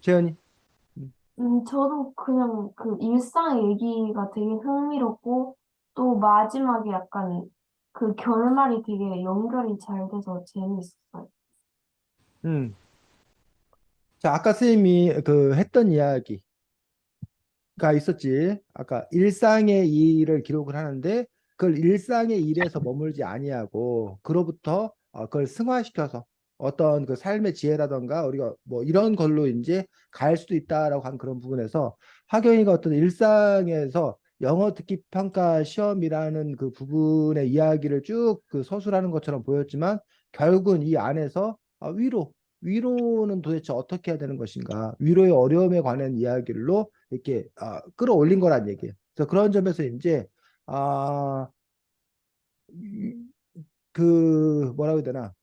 재현이. 음. 저도 그냥 그 일상 얘기가 되게 흥미롭고 또 마지막에 약간 그 결말이 되게 연결이 잘 돼서 재밌었어요. 음. 자, 아까 선생님이 그 했던 이야기가 있었지. 아까 일상의 일을 기록을 하는데 그걸 일상의 일에서 머물지 아니하고 그로부터 그걸 승화시켜서 어떤 그 삶의 지혜라던가 우리가 뭐 이런 걸로 이제 갈 수도 있다라고 한 그런 부분에서 하경이가 어떤 일상에서 영어 듣기 평가 시험이라는 그 부분의 이야기를 쭉 그 서술하는 것처럼 보였지만 결국은 이 안에서 위로는 도대체 어떻게 해야 되는 것인가, 위로의 어려움에 관한 이야기로 이렇게 끌어올린 거란 얘기예요. 그래서 그런 점에서 이제 아, 그 뭐라고 해야 되나,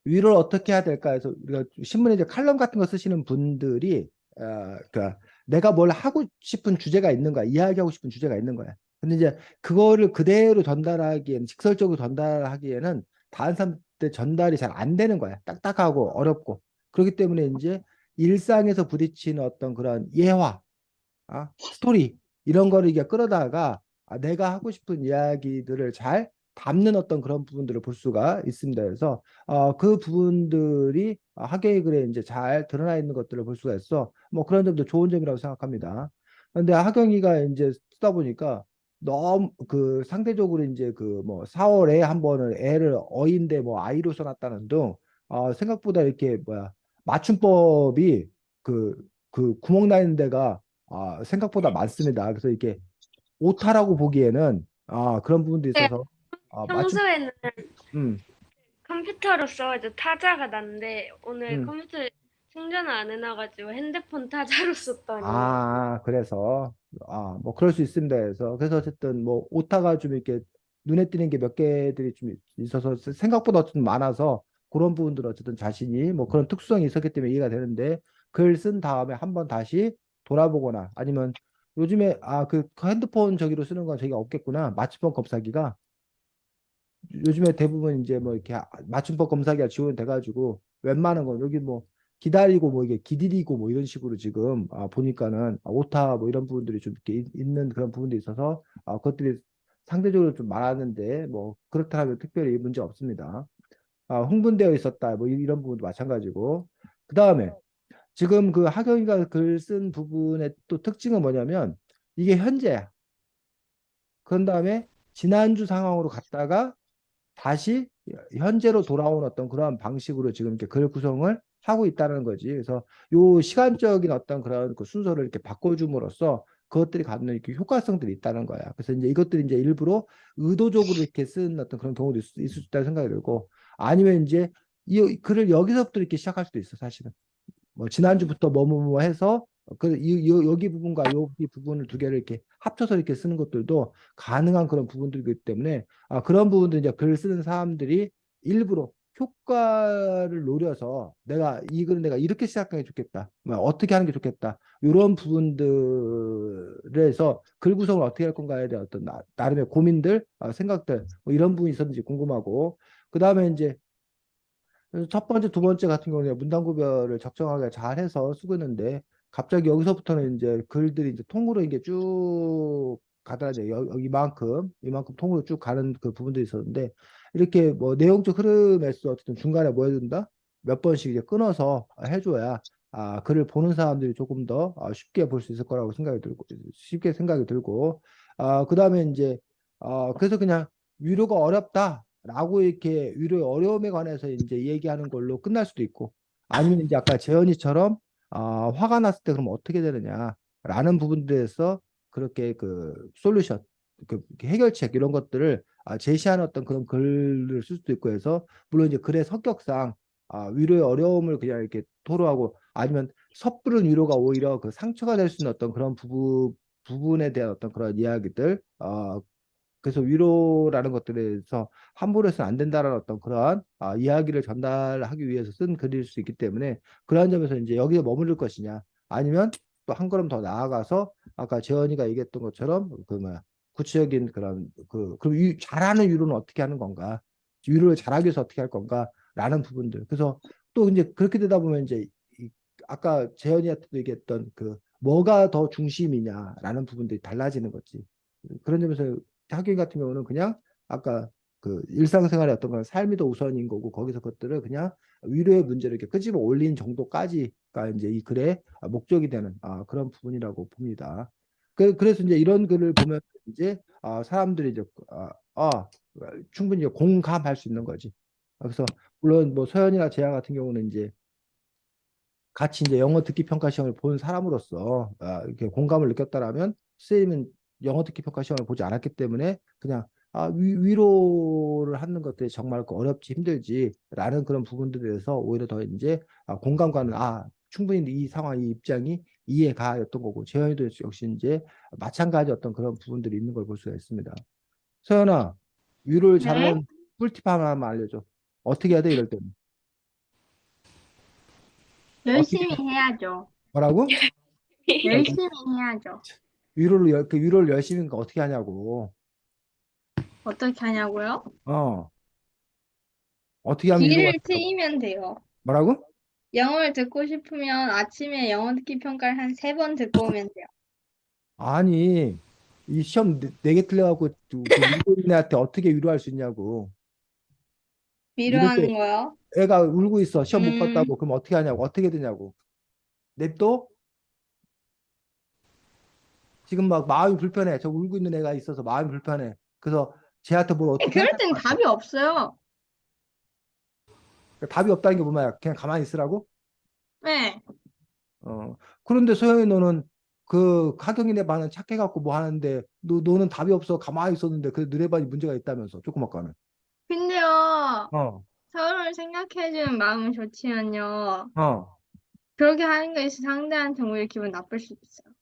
위로를 어떻게 해야 될까 해서 우리가 신문에 이제 칼럼 같은 거 쓰시는 분들이 그러니까 내가 뭘 하고 싶은 주제가 있는 거야. 이야기하고 싶은 주제가 있는 거야. 근데 이제 그거를 그대로 전달하기에는, 직설적으로 전달하기에는 다른 사람한테 전달이 잘 안 되는 거야. 딱딱하고 어렵고. 그렇기 때문에 이제 일상에서 부딪히는 어떤 그런 예화, 스토리 이런 거를 이게 끌어다가 내가 하고 싶은 이야기들을 잘 담는 어떤 그런 부분들을 볼 수가 있습니다. 그래서 그 부분들이 학예의 글에 이제 잘 드러나 있는 것들을 볼 수가 있어. 뭐 그런 점도 좋은 점이라고 생각합니다. 그런데 하경이가 이제 쓰다 보니까 너무 그 상대적으로 이제 그 뭐 4월에 한 번은 애를 어인데 뭐 아이로 써놨다는 등 생각보다 이렇게 뭐야 맞춤법이 그 구멍 나 있는 데가 생각보다 많습니다. 그래서 이게 오타라고 보기에는 그런 부분도 네, 있어서 맞춤 평소에는 음, 컴퓨터로 써가지고 타자가 났는데 오늘 음. 컴퓨터에 충전을 안 해놔가지고 핸드폰 타자로 썼더니 그래서 뭐 그럴 수 있습니다. 그래서 어쨌든 뭐 오타가 좀 이렇게 눈에 띄는 게 몇 개들이 좀 있어서 생각보다 좀 많아서 그런 부분들은 어쨌든 자신이 뭐 그런 특수성이 있었기 때문에 이해가 되는데, 글 쓴 다음에 한번 다시 돌아보거나 아니면 요즘에 그 핸드폰 저기로 쓰는 건 저기가 없겠구나. 맞춤법 검사기가 요즘에 대부분 이제 뭐 이렇게 맞춤법 검사기가 지원돼가지고 웬만한 거 여기 뭐 기다리고 뭐 이게 기다리고 뭐 이런 식으로 지금 보니까는 오타 뭐 이런 부분들이 좀 이렇게 있는 그런 부분도 있어서 그것들이 상대적으로 좀 많았는데 뭐 그렇다면 특별히 문제 없습니다. 흥분되어 있었다 뭐 이런 부분도 마찬가지고, 그 다음에 지금 그 하경이가 글 쓴 부분의 또 특징은 뭐냐면 이게 현재야. 그런 다음에 지난주 상황으로 갔다가 다시 현재로 돌아온 어떤 그러한 방식으로 지금 이렇게 글 구성을 하고 있다는 거지. 그래서 요 시간적인 어떤 그런 그 순서를 이렇게 바꿔줌으로써 그것들이 갖는 이렇게 효과성들이 있다는 거야. 그래서 이제 이것들이 이제 일부러 의도적으로 이렇게 쓴 어떤 그런 경우도 있을 수 있다는 생각이 들고, 아니면 이제 이 글을 여기서부터 이렇게 시작할 수도 있어, 사실은. 뭐 지난주부터 뭐뭐뭐 해서 여기 부분과 여기 부분을 두 개를 이렇게 합쳐서 이렇게 쓰는 것들도 가능한 그런 부분들이기 때문에 그런 부분들 이제 글 쓰는 사람들이 일부러 효과를 노려서 내가 이 글을 내가 이렇게 시작하는 게 좋겠다, 뭐 어떻게 하는 게 좋겠다, 이런 부분들에서 글 구성을 어떻게 할 건가에 대한 어떤 나름의 고민들, 생각들 뭐 이런 부분이 있었는지 궁금하고, 그 다음에 이제 그래서 첫 번째, 두 번째 같은 경우는 문단 구별을 적정하게 잘 해서 쓰고 있는데, 갑자기 여기서부터는 이제 글들이 이제 통으로 이게 쭉 가더라고요. 이만큼 통으로 쭉 가는 그 부분도 있었는데, 이렇게 뭐 내용적 흐름에서 어쨌든 중간에 뭐 해준다? 몇 번씩 이제 끊어서 해줘야 글을 보는 사람들이 조금 더 쉽게 볼 수 있을 거라고 생각이 들고, 쉽게 생각이 들고, 그 다음에 이제, 그래서 그냥 위로가 어렵다. 라고 이렇게 위로의 어려움에 관해서 이제 얘기하는 걸로 끝날 수도 있고, 아니면 이제 아까 재현이처럼 화가 났을 때 그럼 어떻게 되느냐라는 부분들에서 그렇게 그 솔루션, 그 해결책 이런 것들을 제시하는 어떤 그런 글을 쓸 수도 있고 해서, 물론 이제 글의 성격상 위로의 어려움을 그냥 이렇게 토로하고, 아니면 섣부른 위로가 오히려 그 상처가 될 수 있는 어떤 그런 부분에 대한 어떤 그런 이야기들, 그래서 위로라는 것들에서 함부로 해서는 안 된다라는 어떤 그러한 이야기를 전달하기 위해서 쓴 글일 수 있기 때문에, 그러한 점에서 이제 여기에 머무를 것이냐, 아니면 또 한 걸음 더 나아가서 아까 재현이가 얘기했던 것처럼 그 뭐야 구체적인 그런 그럼 잘하는 위로는 어떻게 하는 건가, 위로를 잘하기 위해서 어떻게 할 건가라는 부분들. 그래서 또 이제 그렇게 되다 보면 이제 아까 재현이한테도 얘기했던 그 뭐가 더 중심이냐라는 부분들이 달라지는 거지. 그런 점에서 학교 같은 경우는 그냥 아까 그 일상생활의 어떤 그런 삶이 더 우선인 거고, 거기서 그것들을 그냥 위로의 문제를 이렇게 끄집어 올린 정도까지가 이제 이 글의 목적이 되는 그런 부분이라고 봅니다. 그래서 이제 이런 글을 보면 이제 사람들이 이제 충분히 이제 공감할 수 있는 거지. 그래서 물론 뭐 서연이나 재하 같은 경우는 이제 같이 이제 영어 듣기 평가 시험을 본 사람으로서 이렇게 공감을 느꼈다라면 선생님은 영어 듣기 평가 시험을 보지 않았기 때문에 그냥 위로를 하는 것들이 정말 어렵지 힘들지라는 그런 부분들에 대해서 오히려 더 이제 공감가는 충분히 이 상황 이 입장이 이해가였던 거고 재현이도 역시 이제 마찬가지 어떤 그런 부분들이 있는 걸 볼 수가 있습니다. 서연아 위로를 네? 잘하는 꿀팁 하나만 알려줘. 어떻게 해야 돼 이럴 때는? 어떻게 열심히 해야죠. 뭐라고? 열심히 해야죠. 위로를 열심히 하니까 어떻게 하냐고. 어떻게 하냐고요? 어떻게 하면 위로가 귀를 된다고. 트이면 돼요. 뭐라고? 영어를 듣고 싶으면 아침에 영어 듣기 평가를 한 3번 듣고 오면 돼요. 아니 이 시험 네 개 틀려갖고 그 울고 있는 애한테 어떻게 위로할 수 있냐고. 이럴 때 위로하는 거요. 애가 울고 있어. 시험 못 음, 봤다고. 그럼 어떻게 하냐고. 어떻게 되냐고. 냅둬? 지금 막 마음이 불편해. 저 울고 있는 애가 있어서 마음이 불편해. 그래서 쟤한테 뭘 어떻게 해야 그럴 될 땐 것 같아. 답이 없어요. 답이 없다는 게 뭐야? 그냥 가만히 있으라고? 네. 어. 그런데 소영이 너는 그 하경이네 반은 착해갖고 뭐 하는데 너는 답이 없어 가만히 있었는데 그 너네 반이 문제가 있다면서 조그맣게는. 근데요, 어. 서로를 생각해주는 마음은 좋지만요. 어. 그렇게 하는 것이 상대한테 오히려 기분 나쁠 수도 있어요.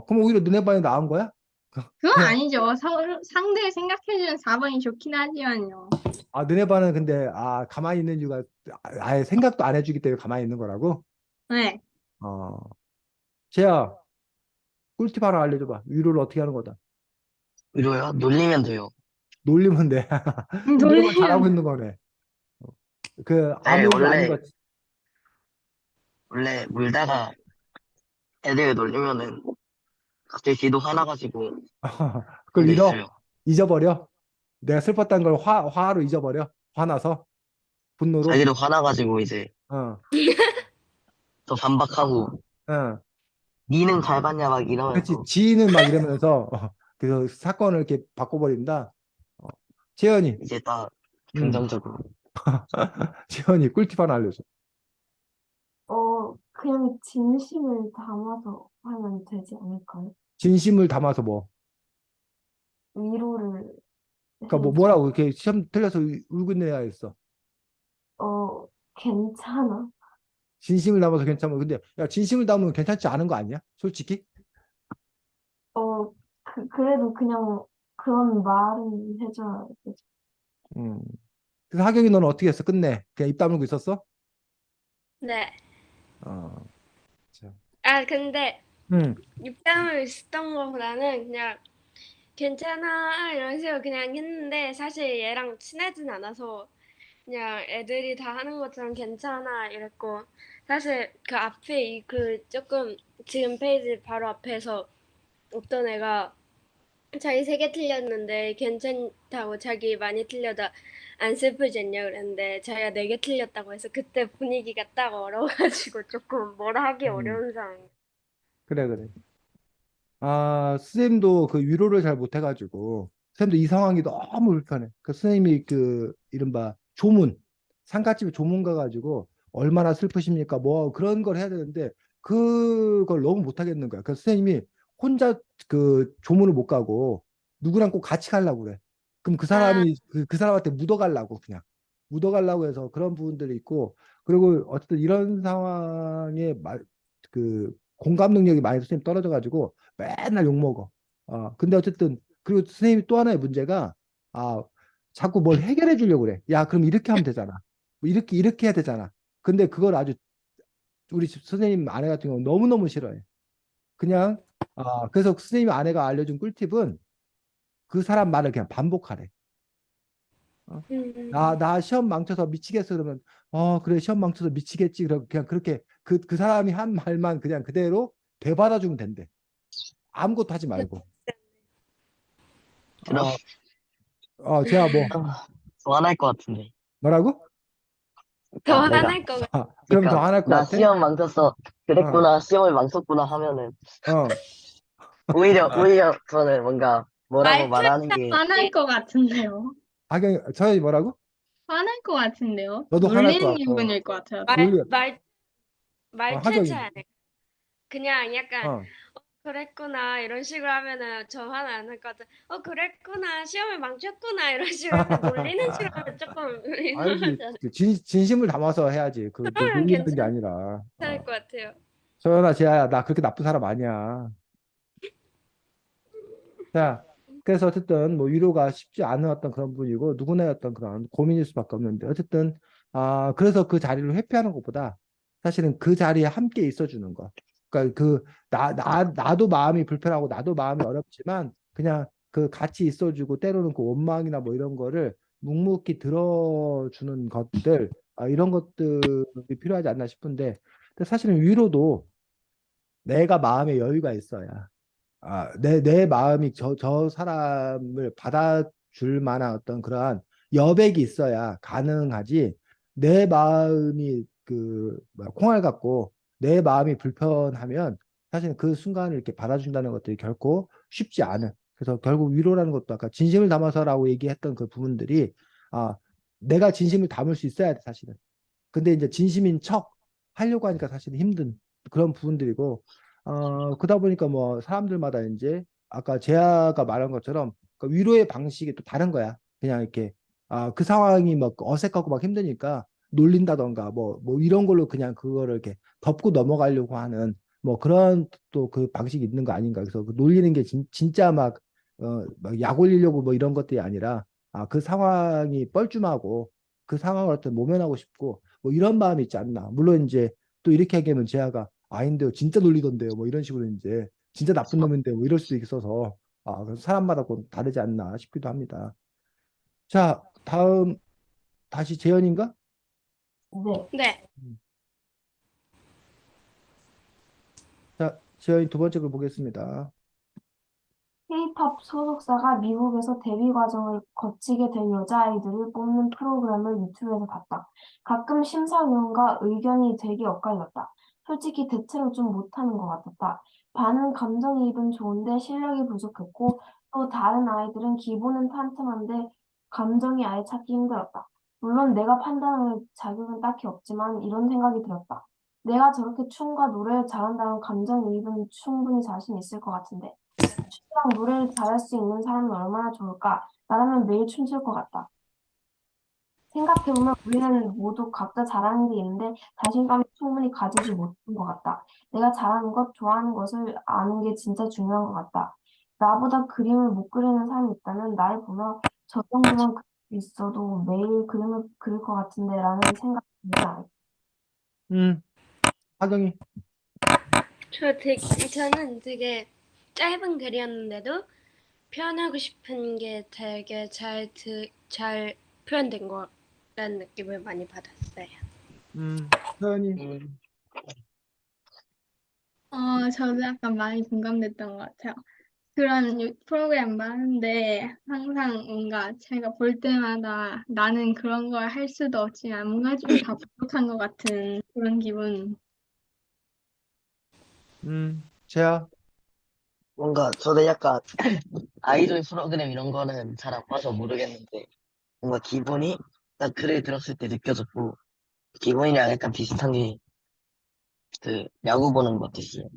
그럼 오히려 너네 반이 나은 거야? 그건 그냥 아니죠. 상대를 생각해주는 4번이 좋긴 하지만요. 너네 반은 근데 가만히 있는 이유가 아예 생각도 안 해주기 때문에 가만히 있는 거라고? 네. 어. 쟤야 꿀팁 하나 알려줘봐. 위로를 어떻게 하는 거다. 위로요? 놀리면 돼요. 놀리면 돼. 놀리면 잘하고 놀리면, 있는 거네. 그 네, 아무 일도 아닌 것. 원래 물다가 애들 놀리면은 갑자기 지도 화나가지고 그걸 그랬어요. 잊어버려. 내가 슬펐다는 걸 화로 잊어버려. 화나서 분노로. 자기도 화나가지고 이제 어, 또 반박하고 어. 니는 잘 봤냐 막 그렇지. 이러면서 지인은 막 이러면서 그래서 사건을 이렇게 바꿔버린다. 어. 재현이, 이제 딱 음, 긍정적으로. 재현이 꿀팁 하나 알려줘. 그냥 진심을 담아서 하면 되지 않을까요? 진심을 담아서 뭐. 위로를 그러니까 뭐 해줘. 뭐라고 이렇게 시험 틀려서 울고 있는 애가 있어. 괜찮아. 진심을 담아서 괜찮아. 근데 야 진심을 담으면 괜찮지 않은 거 아니야? 솔직히? 그래도 그냥 그런 말은 해줘야 되지. 음. 그래서 하경이 너는 어떻게 했어? 끝내. 그냥 입 다물고 있었어? 네. 어. 자. 근데 음. 입담을 쓰던 거보다는 그냥 괜찮아 이런 식으로 그냥 했는데 사실 얘랑 친하진 않아서 그냥 애들이 다 하는 것처럼 괜찮아 이랬고 사실 그 앞에 그 조금 지금 페이지 바로 앞에서 어떤 애가 자기 3개 틀렸는데 괜찮다고 자기 많이 틀려도 안 슬프지 않냐 그랬는데 자기가 4개 틀렸다고 해서 그때 분위기가 딱 얼어가지고 조금 뭐라 하기 음. 어려운 상황. 그래 그래. 선생님도 그 위로를 잘 못해가지고, 선생님도 이 상황이 너무 불편해. 그 선생님이 그, 이른바 조문, 상가집에 조문 가가지고, 얼마나 슬프십니까? 뭐 그런 걸 해야 되는데, 그걸 너무 못하겠는 거야. 그래서 선생님이 혼자 그 조문을 못 가고, 누구랑 꼭 같이 가려고 그래. 그럼 그 아, 사람이, 그 사람한테 묻어가려고, 그냥. 묻어가려고 해서 그런 부분들이 있고, 그리고 어쨌든 이런 상황에 그 공감 능력이 많이 선생님 떨어져가지고, 맨날 욕먹어. 근데 어쨌든, 그리고 선생님이 또 하나의 문제가, 아, 자꾸 뭘 해결해 주려고 그래. 야, 그럼 이렇게 하면 되잖아. 뭐 이렇게 해야 되잖아. 근데 그걸 아주 우리 집 선생님 아내 같은 경우는 너무너무 싫어해. 그냥, 그래서 선생님 아내가 알려준 꿀팁은 그 사람 말을 그냥 반복하래. 어? 음, 나 시험 망쳐서 미치겠어. 그러면, 그래, 시험 망쳐서 미치겠지. 그럼 그냥 그렇게 그 사람이 한 말만 그냥 그대로 되받아주면 된대. 아무것도 하지 말고. 그럼 어, 제가 뭐, 더 화날 것 같은데. 뭐라고? 더 그러니까 내가 화날 것 같아. 그럼 더 그러니까 화날 것 나 같아? 시험 망쳤어. 어, 그랬구나. 시험을 망쳤구나 하면은 어. 오히려 저는 뭔가 뭐라고 말투에 말하는 게 화날 것 같은데요. 저희 뭐라고? 화날 것 같은데요. 너도 화날 것 놀리는 같고. 기분일 것 같아요. 말, 놀려. 말 말투의 차이 하경이. 아닐까? 그냥 약간 어. 그랬구나 이런 식으로 하면은 저 화는 안 나거든. 그랬구나 시험을 망쳤구나 이런 식으로 하면 놀리는 식으로 하면 조금 아니지. 이상하잖아요. 진심을 담아서 해야지. 그러면 놀리는 게 괜찮을 아니라. 것 같아요. 소연아, 지아야, 나 그렇게 나쁜 사람 아니야. 자, 그래서 어쨌든 뭐 위로가 쉽지 않은 어떤 그런 분이고 누구나의 어떤 그런 고민일 수밖에 없는데 어쨌든 그래서 그 자리를 회피하는 것보다 사실은 그 자리에 함께 있어주는 거. 그러니까 나도 마음이 불편하고 나도 마음이 어렵지만 그냥 그 같이 있어주고 때로는 그 원망이나 뭐 이런 거를 묵묵히 들어주는 것들 이런 것들이 필요하지 않나 싶은데 근데 사실은 위로도 내가 마음에 여유가 있어야 내 마음이 저 사람을 받아줄 만한 어떤 그러한 여백이 있어야 가능하지. 내 마음이 콩알 같고 내 마음이 불편하면 사실 그 순간을 이렇게 받아준다는 것들이 결코 쉽지 않은. 그래서 결국 위로라는 것도 아까 진심을 담아서라고 얘기했던 그 부분들이 아, 내가 진심을 담을 수 있어야 돼, 사실은. 근데 이제 진심인 척 하려고 하니까 사실 힘든 그런 부분들이고, 그러다 보니까 뭐 사람들마다 이제 아까 재아가 말한 것처럼 그 위로의 방식이 또 다른 거야. 그냥 이렇게, 그 상황이 막 어색하고 막 힘드니까 놀린다던가 뭐 이런 걸로 그냥 그거를 이렇게 덮고 넘어가려고 하는 뭐 그런 또 그 방식이 있는 거 아닌가. 그래서 그 놀리는 게 진짜 막 올리려고 뭐 이런 것들이 아니라, 그 상황이 뻘쭘하고 그 상황을 어떤 모면하고 싶고 뭐 이런 마음이 있지 않나. 물론 이제 또 이렇게 얘기하면 재하가 아닌데요, 진짜 놀리던데요, 뭐 이런 식으로 이제 진짜 나쁜 놈인데 뭐 이럴 수도 있어서 그래서 사람마다 좀 다르지 않나 싶기도 합니다. 자, 다음 다시 재현인가? 네. 네. 자, 재현이 두 번째 글 보겠습니다. K-팝 소속사가 미국에서 데뷔 과정을 거치게 될 여자아이들을 뽑는 프로그램을 유튜브에서 봤다. 가끔 심사위원과 의견이 되게 엇갈렸다. 솔직히 대체로 좀 못하는 것 같았다. 반은 감정이입은 좋은데 실력이 부족했고 또 다른 아이들은 기본은 탄탄한데 감정이 아예 찾기 힘들었다. 물론 내가 판단할 자격은 딱히 없지만 이런 생각이 들었다. 내가 저렇게 춤과 노래를 잘한다면 감정이입은 충분히 자신 있을 것 같은데. 춤이랑 노래를 잘할 수 있는 사람이 얼마나 좋을까? 나라면 매일 춤출 것 같다. 생각해보면 우리는 모두 각자 잘하는 게 있는데 자신감이 충분히 가지지 못한 것 같다. 내가 잘하는 것, 좋아하는 것을 아는 게 진짜 중요한 것 같다. 나보다 그림을 못 그리는 사람이 있다면 날 보며 저 정도만 그릴 수 있어도 매일 그림을 그릴 것 같은데 라는 생각이 들지 않았다. 하경이. 저는 되게 짧은 글이었는데도 표현하고 싶은 게 되게 잘 표현된 거라는 느낌을 많이 받았어요. 서연이. 음, 저도 약간 많이 공감됐던 것 같아요. 그런 프로그램 많은데 항상 뭔가 제가 볼 때마다 나는 그런 걸 할 수도 없지만 뭔가 좀 다 부족한 것 같은 그런 기분. 재아. 뭔가 저는 약간 아이돌 프로그램 이런 거는 잘 안 봐서 모르겠는데 뭔가 기분이 딱 글을 들었을 때 느껴졌고 기분이랑 약간 비슷한 게 그 야구 보는 것 같았어요.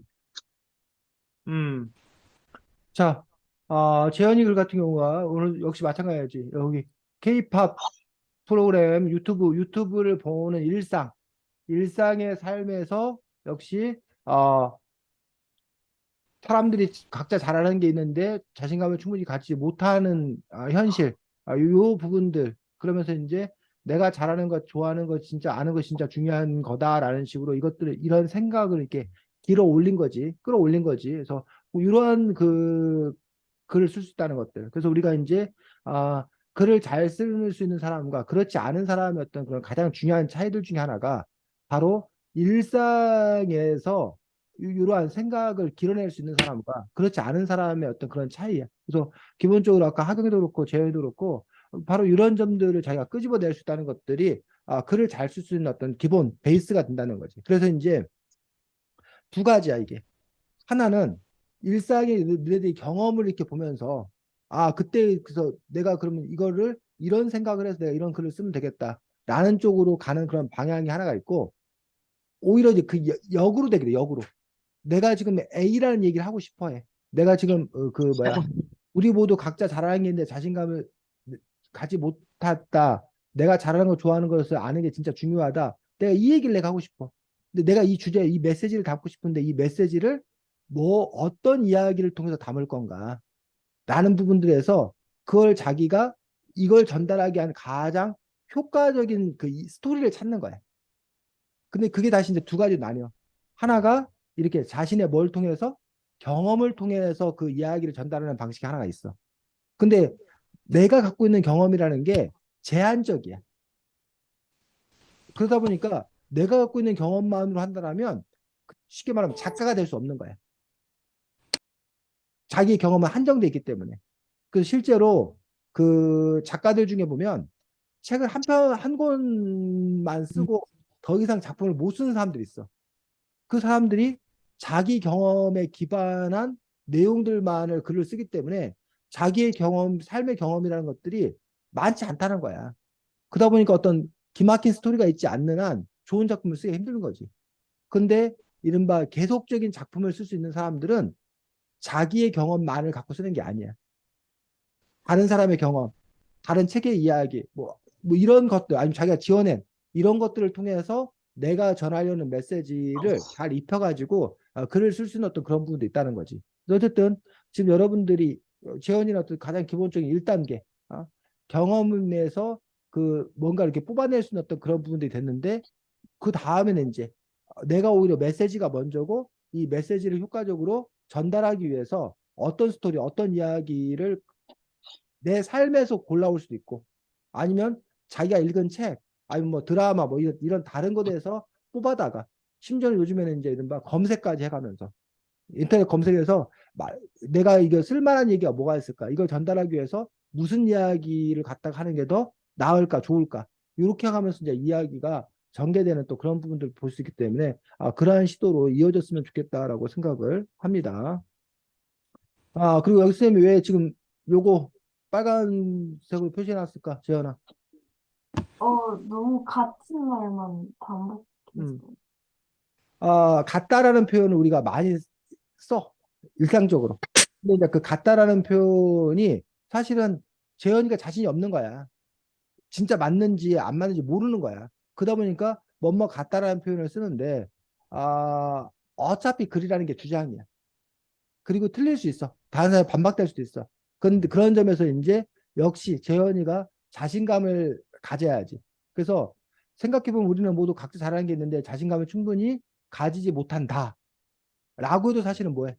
음. 자, 재현이 글 같은 경우가 오늘 역시 마찬가지지. 여기 K-팝 프로그램 유튜브를 보는 일상의 삶에서 역시 사람들이 각자 잘하는 게 있는데 자신감을 충분히 갖지 못하는 현실, 요 부분들. 그러면서 이제 내가 잘하는 것, 좋아하는 것, 진짜 아는 것 진짜 중요한 거다라는 식으로 이것들을 이런 생각을 이렇게 끌어올린 거지. 그래서 뭐 이러한 글을 쓸 수 있다는 것들. 그래서 우리가 이제 글을 잘 쓸 수 있는 사람과 그렇지 않은 사람의 어떤 그런 가장 중요한 차이들 중에 하나가 바로 일상에서 이러한 생각을 길어낼 수 있는 사람과 그렇지 않은 사람의 어떤 그런 차이야. 그래서 기본적으로 아까 하경이도 그렇고 재현이도 그렇고 바로 이런 점들을 자기가 끄집어낼 수 있다는 것들이 글을 잘 쓸 수 있는 어떤 기본 베이스가 된다는 거지. 그래서 이제 두 가지야 이게. 하나는 일상의 너희들이 경험을 이렇게 보면서 그때 그래서 내가 그러면 이거를 이런 생각을 해서 내가 이런 글을 쓰면 되겠다라는 쪽으로 가는 그런 방향이 하나가 있고 오히려 이제 그 역으로 되게 돼, 역으로. 내가 지금 A라는 얘기를 하고 싶어 해. 내가 지금 그 뭐야, 우리 모두 각자 잘하는 게 있는데 자신감을 가지 못했다. 내가 잘하는 거 좋아하는 것을 아는 게 진짜 중요하다. 내가 이 얘기를 내가 하고 싶어. 근데 내가 이 주제에 이 메시지를 담고 싶은데 이 메시지를 뭐 어떤 이야기를 통해서 담을 건가? 라는 부분들에서 그걸 자기가 이걸 전달하기 위한 가장 효과적인 그 스토리를 찾는 거야. 근데 그게 다시 이제 두 가지로 나뉘어. 하나가 이렇게 자신의 뭘 통해서 경험을 통해서 그 이야기를 전달하는 방식이 하나가 있어. 근데 내가 갖고 있는 경험이라는 게 제한적이야. 그러다 보니까 내가 갖고 있는 경험만으로 한다면 쉽게 말하면 작가가 될 수 없는 거야. 자기 경험은 한정돼 있기 때문에. 그래서 실제로 그 작가들 중에 보면 책을 한 권만 쓰고 더 이상 작품을 못 쓰는 사람들이 있어. 그 사람들이 자기 경험에 기반한 내용들만을 글을 쓰기 때문에 자기의 경험, 삶의 경험이라는 것들이 많지 않다는 거야. 그러다 보니까 어떤 기막힌 스토리가 있지 않는 한 좋은 작품을 쓰기 힘든 거지. 근데 이른바 계속적인 작품을 쓸 수 있는 사람들은 자기의 경험만을 갖고 쓰는 게 아니야. 다른 사람의 경험, 다른 책의 이야기, 뭐 이런 것들, 아니면 자기가 지어낸 이런 것들을 통해서 내가 전하려는 메시지를 잘 입혀가지고 글을 쓸 수 있는 어떤 그런 부분도 있다는 거지. 어쨌든 지금 여러분들이 재현이나 어떤 가장 기본적인 1단계 경험에서 그 뭔가 이렇게 뽑아낼 수 있는 어떤 그런 부분들이 됐는데 그 다음에는 이제 내가 오히려 메시지가 먼저고 이 메시지를 효과적으로 전달하기 위해서 어떤 스토리, 어떤 이야기를 내 삶에서 골라올 수도 있고 아니면 자기가 읽은 책 아니면 뭐 드라마 뭐 이런 다른 것에서 뽑아다가 심지어는 요즘에는 이제 이른바 검색까지 해가면서 인터넷 검색에서 내가 이거 쓸만한 얘기가 뭐가 있을까 이걸 전달하기 위해서 무슨 이야기를 갖다가 하는 게 더 나을까 좋을까 이렇게 하면서 이제 이야기가 전개되는 또 그런 부분들을 볼 수 있기 때문에 그러한 시도로 이어졌으면 좋겠다라고 생각을 합니다. 그리고 여기 쌤이 왜 지금 요거 빨간색으로 표시해놨을까, 재현아? 너무 같은 말만 반복해서. 음. 같다라는 표현을 우리가 많이 써, 일상적으로. 근데 이제 그 같다라는 표현이 사실은 재현이가 자신이 없는 거야. 진짜 맞는지 안 맞는지 모르는 거야. 그러다 보니까 뭐뭐 같다라는 표현을 쓰는데, 어차피 글이라는 게 주장이야. 그리고 틀릴 수 있어. 다른 사람이 반박될 수도 있어. 그런데 그런 점에서 이제 역시 재현이가 자신감을 가져야지. 그래서 생각해보면 우리는 모두 각자 잘하는 게 있는데 자신감을 충분히 가지지 못한다. 라고 해도 사실은 뭐해?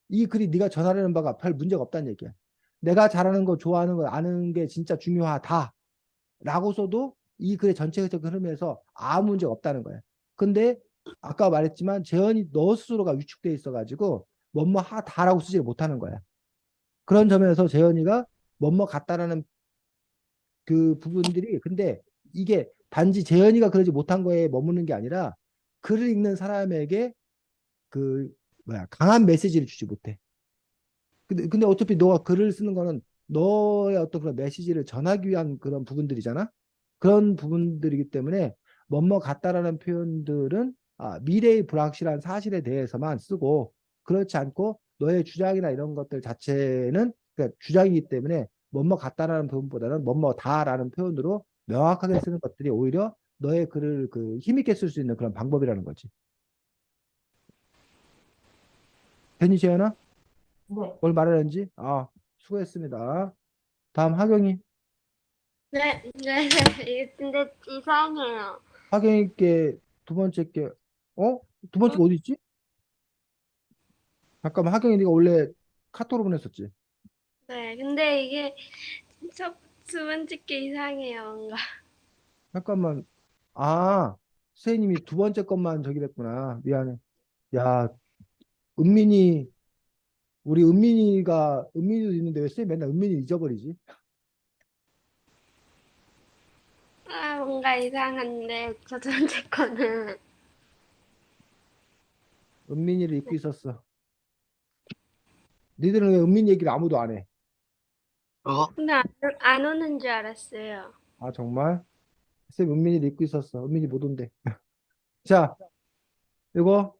이 글이 네가 전하려는 바가 별 문제가 없다는 얘기야. 내가 잘하는 거 좋아하는 거 아는 게 진짜 중요하다. 라고 써도 이 글의 전체적 흐름에서 아무 문제가 없다는 거야. 근데 아까 말했지만 재현이 너 스스로가 위축돼 있어가지고 뭐뭐 하다라고 쓰지 못하는 거야. 그런 점에서 재현이가 뭐뭐 같다라는 그 부분들이 근데 이게 단지 재현이가 그러지 못한 거에 머무는 게 아니라 글을 읽는 사람에게 그 뭐야 강한 메시지를 주지 못해. 근데 어차피 너가 글을 쓰는 거는 너의 어떤 그런 메시지를 전하기 위한 그런 부분들이잖아. 그런 부분들이기 때문에 뭐뭐 같다라는 표현들은 미래의 불확실한 사실에 대해서만 쓰고 그렇지 않고 너의 주장이나 이런 것들 자체는 그러니까 주장이기 때문에 뭐뭐 같다라는 부분보다는 뭐뭐 다라는 표현으로 명확하게 쓰는 것들이 오히려 너의 글을 그 힘있게 쓸 수 있는 그런 방법이라는 거지. 됐니, 재현아? 네. 뭘 말하는지? 수고했습니다. 다음 하경이. 네, 네, 네. 근데 이상해요. 하경이께 두 번째 게, 두 번째가 어디 있지? 잠깐만, 하경이 네가 원래 카톡으로 보냈었지? 네, 근데 이게 두 번째 게 이상해요, 뭔가. 잠깐만. 선생님이 두 번째 것만 저기 됐구나. 미안해. 야, 은민이, 우리 은민이도 있는데 왜 쌤이 맨날 은민이 잊어버리지? 뭔가 이상한데, 저 두 번째 거는. 은민이를 잊고 있었어. 니들은 왜 은민이 얘기를 아무도 안 해? 어? 근데 안 오는 줄 알았어요. 정말? 쌤 은민이를 잊고 있었어. 은민이 못 온대. 자, 이거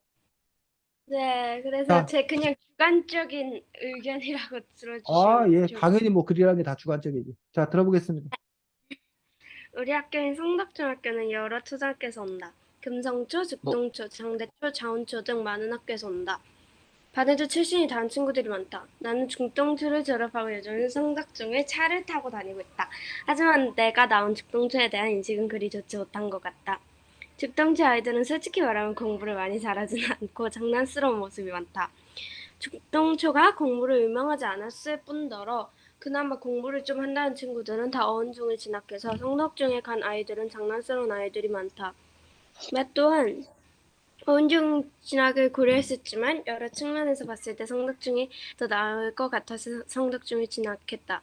네, 그래서 자, 제 그냥 주관적인 의견이라고 아, 들어주시면 예, 좋을 것 당연히 뭐 글이라는 게 다 주관적이지. 자, 들어보겠습니다. 우리 학교인 성덕중학교는 여러 초등학교에서 온다. 금성초, 뭐, 죽동초, 장대초, 자운초 등 많은 학교에서 온다. 반에도 출신이 다른 친구들이 많다. 나는 중동초를 졸업하고 요즘은 성덕중을 차를 타고 다니고 있다. 하지만 내가 나온 죽동초에 대한 인식은 그리 좋지 못한 것 같다. 죽동초 아이들은 솔직히 말하면 공부를 많이 잘하지는 않고 장난스러운 모습이 많다. 죽동초가 공부를 유명하지 않았을 뿐더러 그나마 공부를 좀 한다는 친구들은 다 어원중을 진학해서 성덕중에 간 아이들은 장난스러운 아이들이 많다. 나 또한 어원중 진학을 고려했었지만 여러 측면에서 봤을 때 성덕중이 더 나을 것 같아서 성덕중을 진학했다.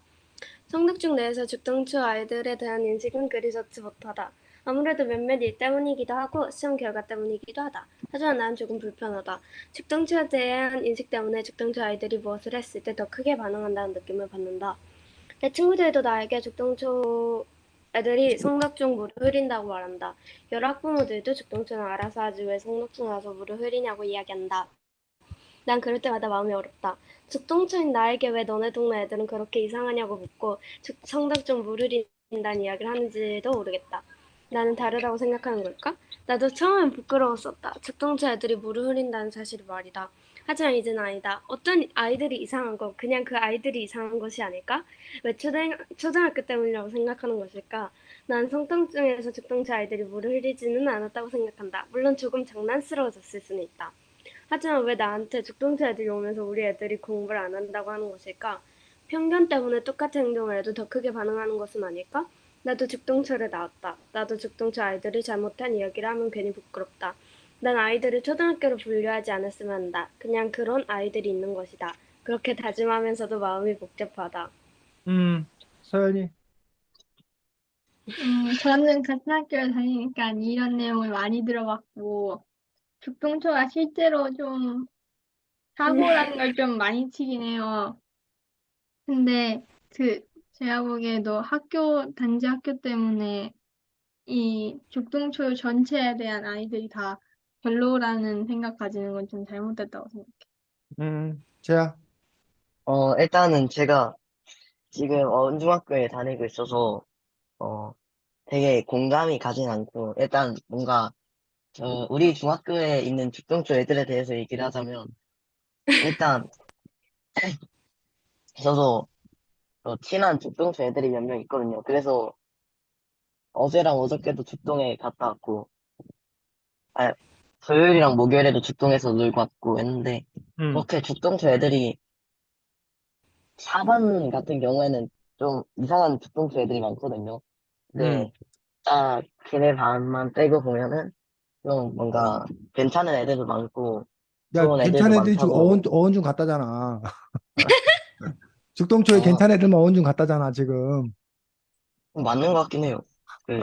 성덕중 내에서 죽동초 아이들에 대한 인식은 그리 좋지 못하다. 아무래도 몇몇 일 때문이기도 하고 시험 결과 때문이기도 하다. 하지만 난 조금 불편하다. 죽동초에 대한 인식 때문에 죽동초 아이들이 무엇을 했을 때 더 크게 반응한다는 느낌을 받는다. 내 친구들도 나에게 죽동초 애들이 성덕중 물을 흐린다고 말한다. 여러 학부모들도 죽동초는 알아서 하지 왜 성덕중 가서 물을 흐리냐고 이야기한다. 난 그럴 때마다 마음이 어렵다. 죽동초인 나에게 왜 너네 동네 애들은 그렇게 이상하냐고 묻고 성덕중 물을 흐린다는 이야기를 하는지도 모르겠다. 나는 다르다고 생각하는 걸까? 나도 처음엔 부끄러웠었다. 죽동초 애들이 물을 흐린다는 사실이 말이다. 하지만 이제는 아니다. 어떤 아이들이 이상한 건 그냥 그 아이들이 이상한 것이 아닐까? 왜 초등학교 때문이라고 생각하는 것일까? 난 성덕중에서 죽동초 아이들이 물을 흐리지는 않았다고 생각한다. 물론 조금 장난스러워졌을 수는 있다. 하지만 왜 나한테 죽동자 애들이 오면서 우리 애들이 공부를 안 한다고 하는 것일까? 편견 때문에 똑같은 행동을 해도 더 크게 반응하는 것은 아닐까? 나도 죽동초를 나왔다. 나도 죽동초 아이들이 잘못한 이야기를 하면 괜히 부끄럽다. 난 아이들을 초등학교로 분류하지 않았으면 한다. 그냥 그런 아이들이 있는 것이다. 그렇게 다짐하면서도 마음이 복잡하다. 서연이. 저는 같은 학교를 다니니까 이런 내용을 많이 들어봤고, 죽동초가 실제로 좀 사고라는 걸 좀 많이 치긴 해요. 근데 제가 보기에도 단지 학교 때문에 이 죽동초 전체에 대한 아이들이 다 별로라는 생각 가지는 건 좀 잘못됐다고 생각해요. 재야. 일단은 제가 지금 어원중학교에 다니고 있어서, 어, 되게 공감이 가진 않고, 일단 뭔가, 우리 중학교에 있는 죽동초 애들에 대해서 얘기를 하자면, 일단, 저도 친한 죽동초 애들이 몇 명 있거든요. 그래서 어제랑 어저께도 죽동에 갔다 왔고, 아, 토요일이랑 목요일에도 죽동에서 놀고 왔고 했는데, 음, 그렇게 죽동초 애들이 4반 같은 경우에는 좀 이상한 죽동초 애들이 많거든요. 음. 근데 딱 걔네 반만 빼고 보면은 좀 뭔가 괜찮은 애들도 많고 야, 좋은 애들도 괜찮은 애들이 지금 많다고 어원중 갔다잖아. 죽동초에 아, 괜찮은 애들만 어원중 갔다잖아, 지금. 맞는 것 같긴 해요.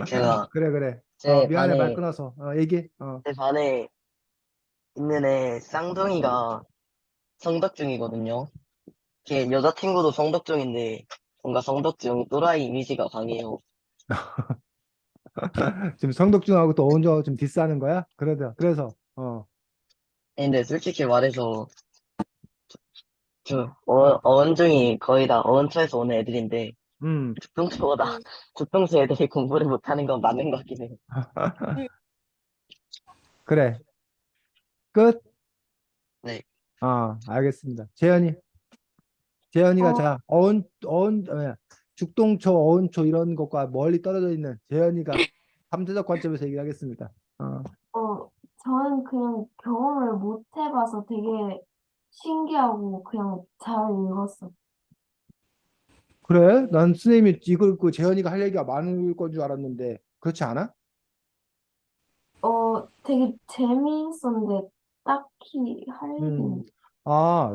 제가 그래, 그래. 제 미안해, 말 반에 끊어서. 얘기해. 제 반에 있는 애 쌍둥이가 성덕중이거든요. 걔 여자친구도 성덕중인데 뭔가 성덕중 또라이 이미지가 강해요. 지금 성덕중하고 또 어원중하고 좀 디스하는 거야? 그래서. 근데 솔직히 말해서 어원중이 거의 다 어원초에서 오는 애들인데 음. 죽동초보다 음, 죽동초 애들이 공부를 못하는 건 맞는 것 같긴 해요. 음. 그래. 끝? 네. 알겠습니다. 재현이가 어, 자, 죽동초, 어원초 이런 것과 멀리 떨어져 있는 재현이가 삼대적 관점에서 얘기하겠습니다. 어, 저는 그냥 경험을 못 해봐서 되게 신기하고 그냥 잘 읽었어. 그래? 난 선생님이 이걸 그 재현이가 할 얘기가 많을 건 줄 알았는데 그렇지 않아? 되게 재미있었는데 딱히 할 음. 얘기는.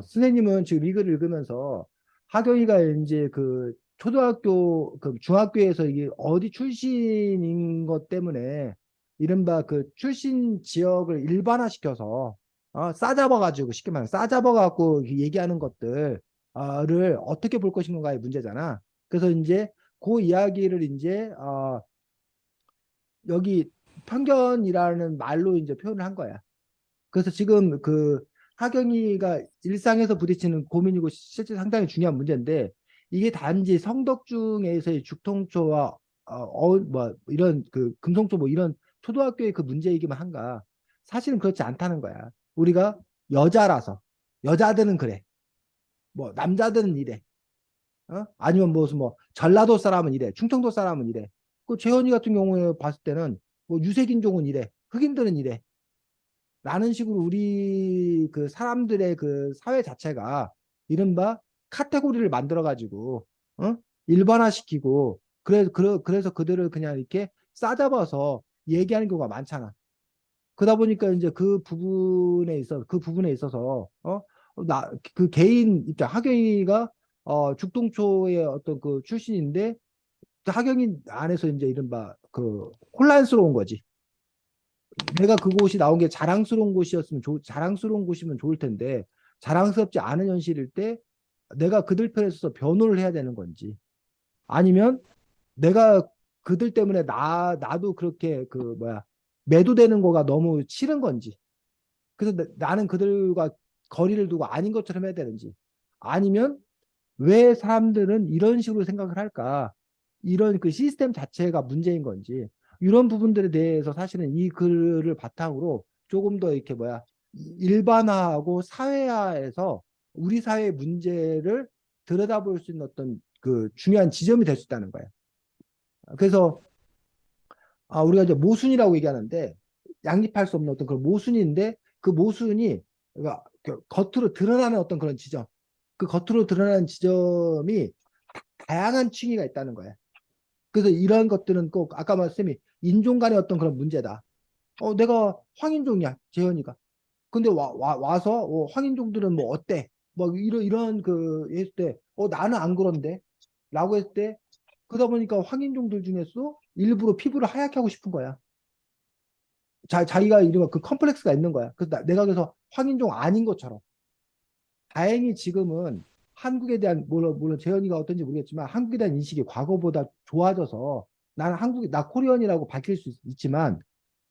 선생님은 지금 이걸 읽으면서 하경이가 이제 그 초등학교, 그 중학교에서 이게 어디 출신인 것 때문에 이른바 그 출신 지역을 일반화시켜서 싸잡아가지고 쉽게 말하면 싸잡아갖고 얘기하는 것들을 어떻게 볼 것인가의 문제잖아. 그래서 이제 그 이야기를 이제 여기 편견이라는 말로 이제 표현을 한 거야. 그래서 지금 그 하경이가 일상에서 부딪히는 고민이고 실제 상당히 중요한 문제인데 이게 단지 성덕 중에서의 죽통초와 뭐 이런 그 금성초 뭐 이런 초등학교의 그 문제이기만 한가? 사실은 그렇지 않다는 거야. 우리가 여자라서 여자들은 그래. 뭐 남자들은 이래. 아니면 무슨 뭐 전라도 사람은 이래. 충청도 사람은 이래. 그 재현이 같은 경우에 봤을 때는 뭐 유색인종은 이래. 흑인들은 이래. 라는 식으로 우리 그 사람들의 그 사회 자체가 이른바 카테고리를 만들어 가지고 일반화시키고 그래서 그들을 그냥 이렇게 싸잡아서 얘기하는 경우가 많잖아. 그러다 보니까 이제 그 부분에 있어서 나 그 개인 입장 하경이가 죽동초의 어떤 그 출신인데 하경이 안에서 이제 이른바 그 혼란스러운 거지. 내가 그곳이 나온 게 자랑스러운 곳이었으면 자랑스러운 곳이면 좋을 텐데 자랑스럽지 않은 현실일 때 내가 그들 편에 서서 변호를 해야 되는 건지 아니면 내가 그들 때문에 나도 그렇게 그 뭐야 매도되는 거가 너무 싫은 건지 그래서 나는 그들과 거리를 두고 아닌 것처럼 해야 되는지 아니면 왜 사람들은 이런 식으로 생각을 할까? 이런 그 시스템 자체가 문제인 건지 이런 부분들에 대해서 사실은 이 글을 바탕으로 조금 더 이렇게 뭐야 일반화하고 사회화해서 우리 사회의 문제를 들여다볼 수 있는 어떤 그 중요한 지점이 될 수 있다는 거예요. 그래서 우리가 이제 모순이라고 얘기하는데 양립할 수 없는 어떤 그런 모순인데 그 모순이 그러니까 겉으로 드러나는 어떤 그런 지점 그 겉으로 드러나는 지점이 다양한 층위가 있다는 거예요. 그래서 이런 것들은 꼭 아까 말씀이 인종 간의 어떤 그런 문제다. 내가 황인종이야, 재현이가. 근데 와서 황인종들은 뭐 어때? 뭐 이런 그 했을 때 나는 안 그런데 라고 했을 때 그러다 보니까 황인종들 중에서 일부러 피부를 하얗게 하고 싶은 거야. 자기가 이런 그 컴플렉스가 있는 거야. 그래서 내가 그래서 황인종 아닌 것처럼. 다행히 지금은 한국에 대한 물론 재현이가 어떤지 모르겠지만 한국에 대한 인식이 과거보다 좋아져서 나는 나 코리언이라고 밝힐 수 있지만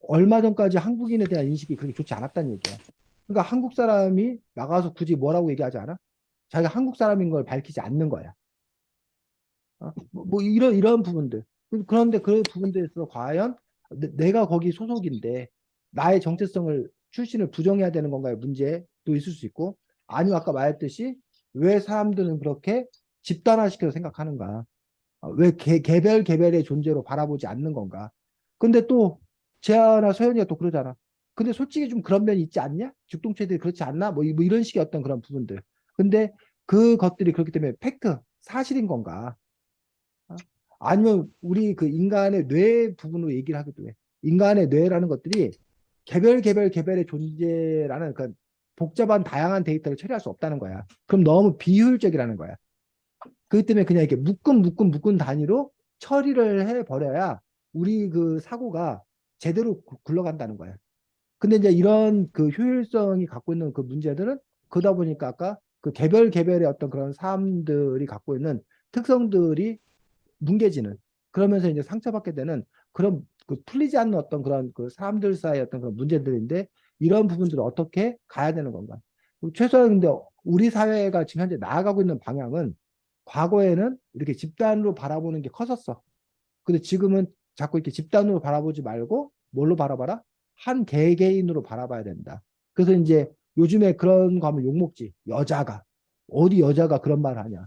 얼마 전까지 한국인에 대한 인식이 그렇게 좋지 않았다는 얘기야. 그러니까 한국 사람이 나가서 굳이 뭐라고 얘기하지 않아? 자기가 한국 사람인 걸 밝히지 않는 거야. 뭐 이런 부분들. 그런데 그 부분들에서 과연 내가 거기 소속인데 나의 정체성을 출신을 부정해야 되는 건가의 문제도 있을 수 있고 아니면 아까 말했듯이 왜 사람들은 그렇게 집단화시켜서 생각하는가? 왜 개별의 존재로 바라보지 않는 건가? 근데 또 재하나 서현이가 또 그러잖아. 근데 솔직히 좀 그런 면이 있지 않냐? 죽동체들이 그렇지 않나? 뭐 이런 식의 어떤 그런 부분들. 근데 그것들이 그렇기 때문에 팩트, 사실인 건가? 어? 아니면 우리 그 인간의 뇌 부분으로 얘기를 하기도 해. 인간의 뇌라는 것들이 개별의 존재라는 그 복잡한 다양한 데이터를 처리할 수 없다는 거야. 그럼 너무 비효율적이라는 거야. 그렇기 때문에 그냥 이렇게 묶은 단위로 처리를 해버려야 우리 그 사고가 제대로 굴러간다는 거야. 근데 이제 이런 그 효율성이 갖고 있는 그 문제들은 그러다 보니까 아까 그 개별의 어떤 그런 사람들이 갖고 있는 특성들이 뭉개지는 그러면서 이제 상처받게 되는 그런 그 풀리지 않는 어떤 그런 그 사람들 사이의 어떤 그런 문제들인데 이런 부분들을 어떻게 가야 되는 건가? 최소한 근데 우리 사회가 지금 현재 나아가고 있는 방향은 과거에는 이렇게 집단으로 바라보는 게 컸었어. 근데 지금은 자꾸 이렇게 집단으로 바라보지 말고 뭘로 바라봐라? 한 개개인으로 바라봐야 된다. 그래서 이제 요즘에 그런 거 하면 욕먹지. 여자가. 어디 여자가 그런 말 하냐.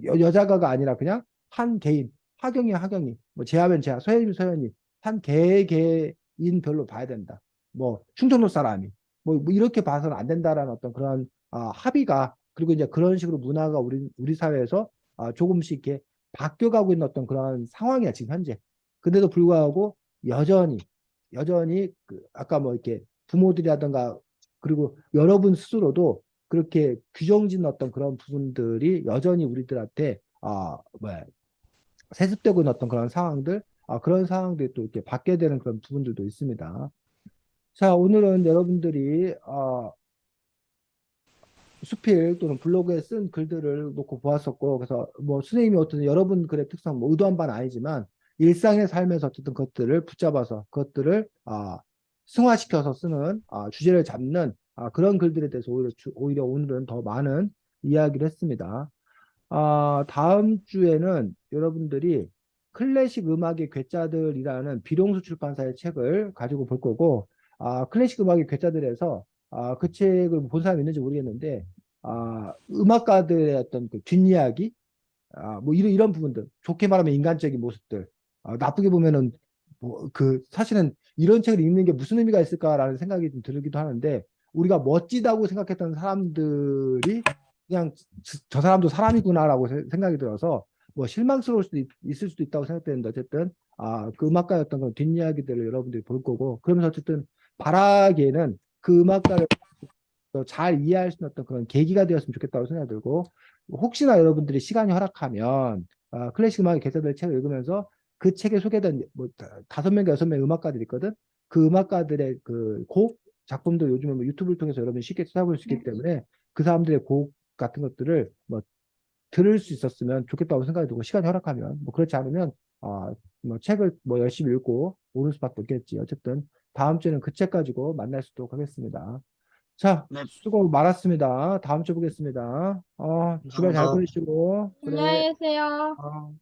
여자가가 아니라 그냥 한 개인, 하경이, 뭐 재하면 재하, 서현이, 한 개인별로 봐야 된다. 뭐 충청도 사람이, 뭐 이렇게 봐서는 안 된다라는 어떤 그런 합의가 그리고 이제 그런 식으로 문화가 우리 사회에서 조금씩 이렇게 바뀌어가고 있는 어떤 그런 상황이야 지금 현재. 근데도 불구하고 여전히 그 아까 뭐 이렇게 부모들이라든가 그리고 여러분 스스로도 그렇게 규정짓는 어떤 그런 부분들이 여전히 우리들한테 뭐야 세습되고 있는 어떤 그런 상황들 그런 상황들이 또 이렇게 받게 되는 그런 부분들도 있습니다. 자, 오늘은 여러분들이 수필 또는 블로그에 쓴 글들을 놓고 보았었고 그래서 뭐 선생님이 어떤 여러분 글의 특성 뭐 의도한 바는 아니지만 일상의 삶에서 어쨌든 것들을 붙잡아서 그것들을 승화시켜서 쓰는 주제를 잡는 그런 글들에 대해서 오히려 오늘은 더 많은 이야기를 했습니다. 다음 주에는 여러분들이 클래식 음악의 괴짜들이라는 비룡수 출판사의 책을 가지고 볼 거고, 클래식 음악의 괴짜들에서 그 책을 본 사람이 있는지 모르겠는데, 음악가들의 어떤 그 뒷이야기, 뭐 이런 부분들, 좋게 말하면 인간적인 모습들, 나쁘게 보면은 뭐 그 사실은 이런 책을 읽는 게 무슨 의미가 있을까라는 생각이 좀 들기도 하는데, 우리가 멋지다고 생각했던 사람들이 그냥 저 사람도 사람이구나라고 생각이 들어서 뭐 실망스러울 수도 있을 수도 있다고 생각되는데, 어쨌든 그 음악가였던 그런 뒷이야기들을 여러분들이 볼 거고, 그러면서 어쨌든 바라기에는 그 음악가를 더 잘 이해할 수 있는 어떤 그런 계기가 되었으면 좋겠다고 생각이 들고, 혹시나 여러분들이 시간이 허락하면 클래식 음악의 개사들 책을 읽으면서 그 책에 소개된 뭐 5명과 6명의 음악가들이 있거든. 그 음악가들의 그 곡 작품들 요즘에 뭐 유튜브를 통해서 여러분이 쉽게 찾아볼 수 있기 때문에 그 사람들의 곡 같은 것들을 뭐 들을 수 있었으면 좋겠다고 생각이 들고, 시간이 허락하면. 뭐 그렇지 않으면 뭐 책을 뭐 열심히 읽고 오는 수밖에 없겠지. 어쨌든 다음 주에는 그 책 가지고 만날 수 있도록 하겠습니다. 자, 네, 수고 많았습니다. 다음 주에 보겠습니다. 주말 잘 감사합니다. 보내시고, 그래. 안녕히 계세요. 어.